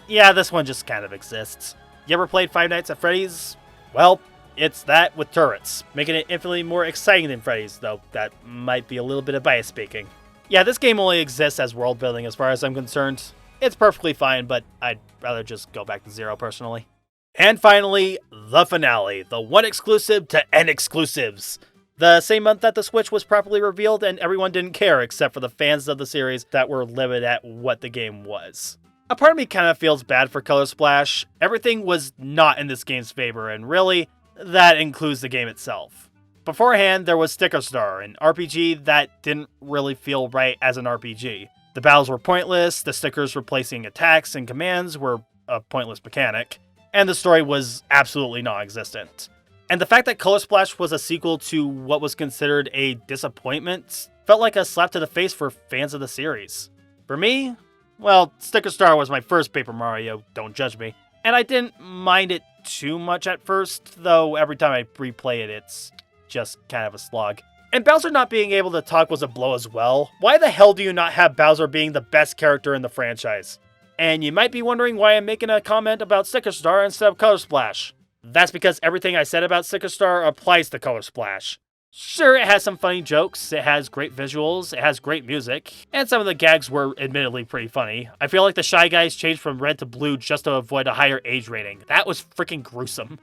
yeah, this one just kind of exists. You ever played Five Nights at Freddy's? Well, it's that with turrets, making it infinitely more exciting than Freddy's, though that might be a little bit of bias speaking. Yeah, this game only exists as world building as far as I'm concerned. It's perfectly fine, but I'd rather just go back to Zero personally. And finally, the finale, the one exclusive to N exclusives. The same month that the Switch was properly revealed and everyone didn't care except for the fans of the series that were livid at what the game was. A part of me kind of feels bad for Color Splash. Everything was not in this game's favor, and really, that includes the game itself. Beforehand, there was Sticker Star, an RPG that didn't really feel right as an RPG. The battles were pointless, the stickers replacing attacks and commands were a pointless mechanic, and the story was absolutely non-existent. And the fact that Color Splash was a sequel to what was considered a disappointment felt like a slap to the face for fans of the series. For me, well, Sticker Star was my first Paper Mario, don't judge me, and I didn't mind it too much at first, though every time I replay it, it's just kind of a slog. And Bowser not being able to talk was a blow as well. Why the hell do you not have Bowser being the best character in the franchise? And you might be wondering why I'm making a comment about Sticker Star instead of Color Splash. That's because everything I said about Sticker Star applies to Color Splash. Sure, it has some funny jokes, it has great visuals, it has great music, and some of the gags were admittedly pretty funny. I feel like the Shy Guys changed from red to blue just to avoid a higher age rating. That was freaking gruesome.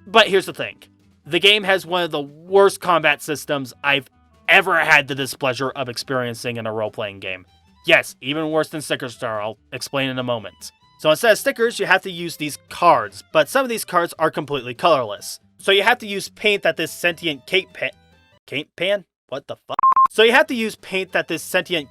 But here's the thing. The game has one of the worst combat systems I've ever had the displeasure of experiencing in a role-playing game. Yes, even worse than Sticker Star, I'll explain in a moment. So instead of stickers, you have to use these cards, but some of these cards are completely colorless. So you have to use paint that this sentient Cape Pan? What the fuck? So you have to use paint that this sentient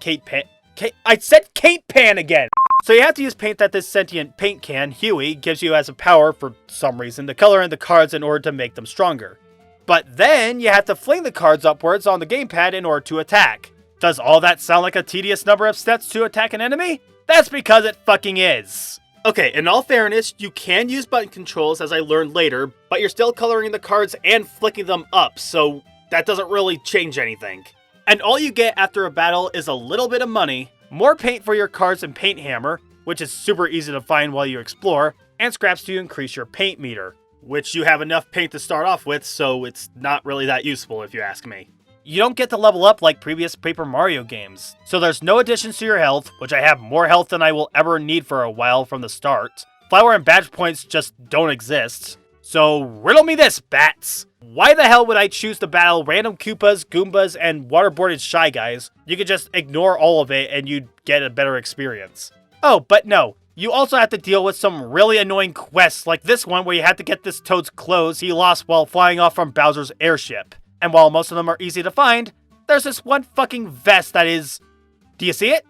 I said Cape Pan again! So you have to use paint that this sentient paint can, Huey, gives you as a power, for some reason, to color in the cards in order to make them stronger. But then you have to fling the cards upwards on the gamepad in order to attack. Does all that sound like a tedious number of steps to attack an enemy? That's because it fucking is. Okay, in all fairness, you can use button controls as I learned later, but you're still coloring the cards and flicking them up, so that doesn't really change anything. And all you get after a battle is a little bit of money, more paint for your cards and paint hammer, which is super easy to find while you explore, and scraps to increase your paint meter, which you have enough paint to start off with, so it's not really that useful if you ask me. You don't get to level up like previous Paper Mario games, so there's no additions to your health, which I have more health than I will ever need for a while from the start. Flower and badge points just don't exist. So riddle me this, bats! Why the hell would I choose to battle random Koopas, Goombas, and waterboarded Shy Guys? You could just ignore all of it and you'd get a better experience. Oh, but no. You also have to deal with some really annoying quests like this one where you have to get this Toad's clothes he lost while flying off from Bowser's airship. And while most of them are easy to find, there's this one fucking vest that is... Do you see it?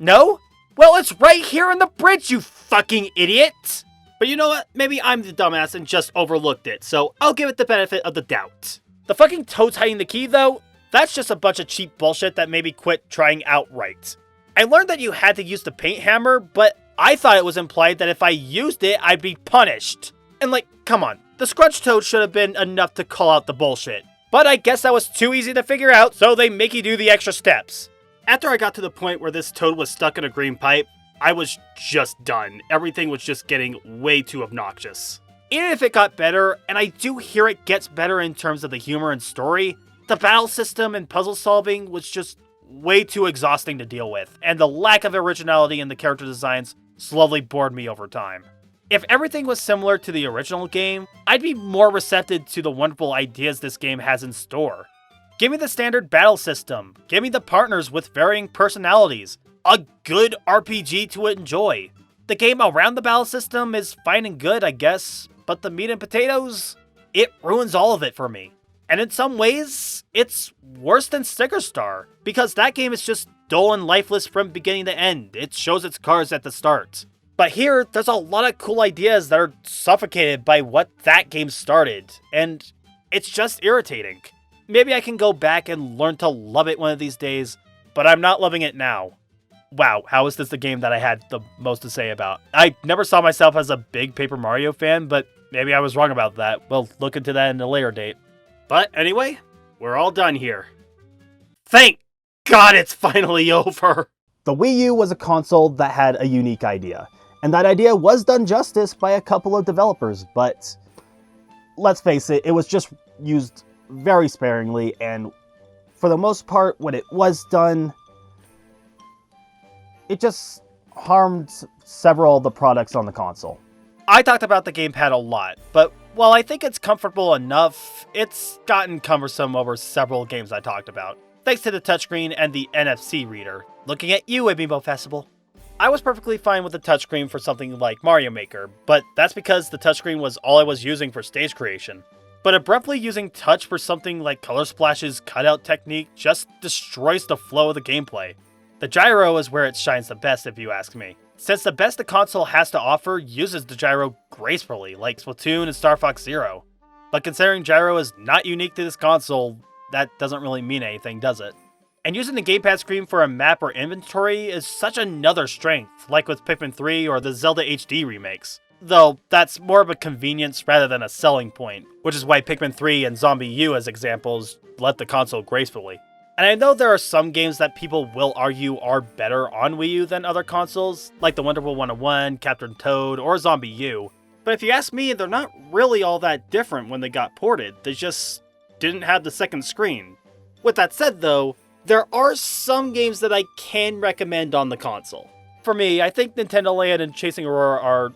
No? Well, it's right here on the bridge, you fucking idiot! But you know what? Maybe I'm the dumbass and just overlooked it, so I'll give it the benefit of the doubt. The fucking Toad's hiding the key, though? That's just a bunch of cheap bullshit that made me quit trying outright. I learned that you had to use the paint hammer, but I thought it was implied that if I used it, I'd be punished. And like, come on, the Scrunch Toad should have been enough to call out the bullshit. But I guess that was too easy to figure out, so they make you do the extra steps. After I got to the point where this Toad was stuck in a green pipe, I was just done. Everything was just getting way too obnoxious. Even if it got better, and I do hear it gets better in terms of the humor and story, the battle system and puzzle solving was just way too exhausting to deal with, and the lack of originality in the character designs slowly bored me over time. If everything was similar to the original game, I'd be more receptive to the wonderful ideas this game has in store. Give me the standard battle system, give me the partners with varying personalities, a good RPG to enjoy. The game around the battle system is fine and good, I guess, but the meat and potatoes, it ruins all of it for me. And in some ways, it's worse than Sticker Star, because that game is just dull and lifeless from beginning to end. It shows its cards at the start. But here, there's a lot of cool ideas that are suffocated by what that game started, and it's just irritating. Maybe I can go back and learn to love it one of these days, but I'm not loving it now. Wow, how is this the game that I had the most to say about? I never saw myself as a big Paper Mario fan, but maybe I was wrong about that. We'll look into that in a later date. But anyway, we're all done here. Thank God it's finally over! The Wii U was a console that had a unique idea. And that idea was done justice by a couple of developers, but let's face it, it was just used very sparingly, and for the most part, when it was done, it just harmed several of the products on the console. I talked about the gamepad a lot, but while I think it's comfortable enough, it's gotten cumbersome over several games I talked about, thanks to the touchscreen and the NFC reader. Looking at you, Amiibo Festival. I was perfectly fine with the touchscreen for something like Mario Maker, but that's because the touchscreen was all I was using for stage creation. But abruptly using touch for something like Color Splash's cutout technique just destroys the flow of the gameplay. The gyro is where it shines the best if you ask me, since the best the console has to offer uses the gyro gracefully, like Splatoon and Star Fox Zero. But considering gyro is not unique to this console, that doesn't really mean anything, does it? And using the gamepad screen for a map or inventory is such another strength, like with Pikmin 3 or the Zelda HD remakes. Though, that's more of a convenience rather than a selling point, which is why Pikmin 3 and Zombie U as examples let the console gracefully. And I know there are some games that people will argue are better on Wii U than other consoles, like the Wonderful 101, Captain Toad, or Zombie U. But if you ask me, they're not really all that different when they got ported, they just didn't have the second screen. With that said though, there are some games that I can recommend on the console. For me, I think Nintendo Land and Chasing Aurora are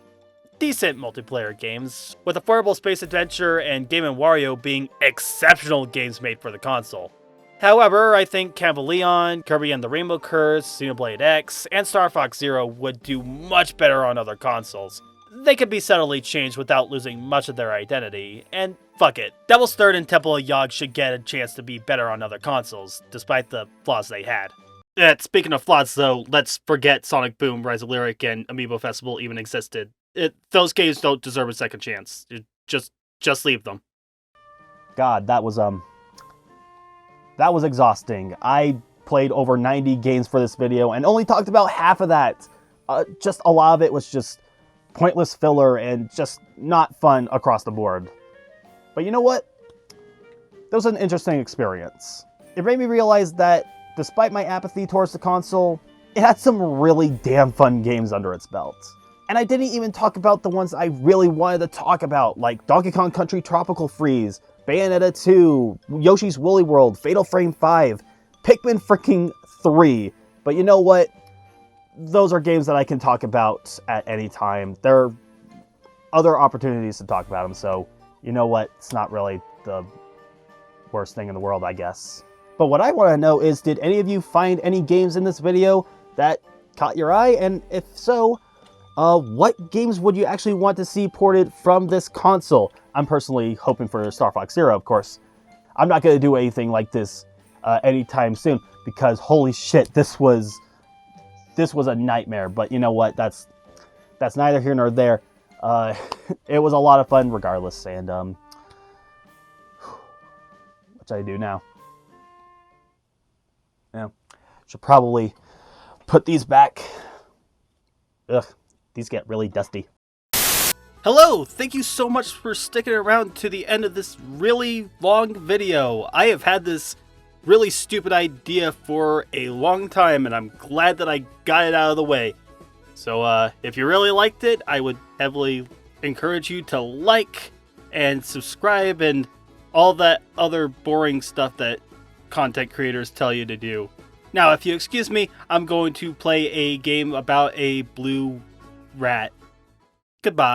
decent multiplayer games, with Affordable Space Adventure and Game & Wario being exceptional games made for the console. However, I think Canvaleon, Kirby and the Rainbow Curse, Xenoblade X, and Star Fox Zero would do much better on other consoles. They could be subtly changed without losing much of their identity, and fuck it, Devil's Third and Temple of Yogg should get a chance to be better on other consoles, despite the flaws they had. Speaking of flaws though, let's forget Sonic Boom, Rise of Lyric, and Amiibo Festival even existed. Those games don't deserve a second chance. Just leave them. God, that was exhausting. I played over 90 games for this video and only talked about half of that. Just a lot of it was just pointless filler and just not fun across the board. But you know what? That was an interesting experience. It made me realize that despite my apathy towards the console, it had some really damn fun games under its belt. And I didn't even talk about the ones I really wanted to talk about, like Donkey Kong Country Tropical Freeze, Bayonetta 2, Yoshi's Woolly World, Fatal Frame 5, Pikmin freaking 3. But you know what? Those are games that I can talk about at any time. There are other opportunities to talk about them, so you know what? It's not really the worst thing in the world, I guess. But what I want to know is, did any of you find any games in this video that caught your eye? And if so, what games would you actually want to see ported from this console? I'm personally hoping for Star Fox Zero, of course. I'm not going to do anything like this anytime soon, because holy shit, this was a nightmare. But you know what? That's neither here nor there. It was a lot of fun regardless, and what should I do now? Yeah, should probably put these back. Ugh. These get really dusty. Hello! Thank you so much for sticking around to the end of this really long video. I have had this really stupid idea for a long time, and I'm glad that I got it out of the way. So if you really liked it, I would heavily encourage you to like and subscribe and all that other boring stuff that content creators tell you to do. Now, if you excuse me, I'm going to play a game about a blue rat. Goodbye.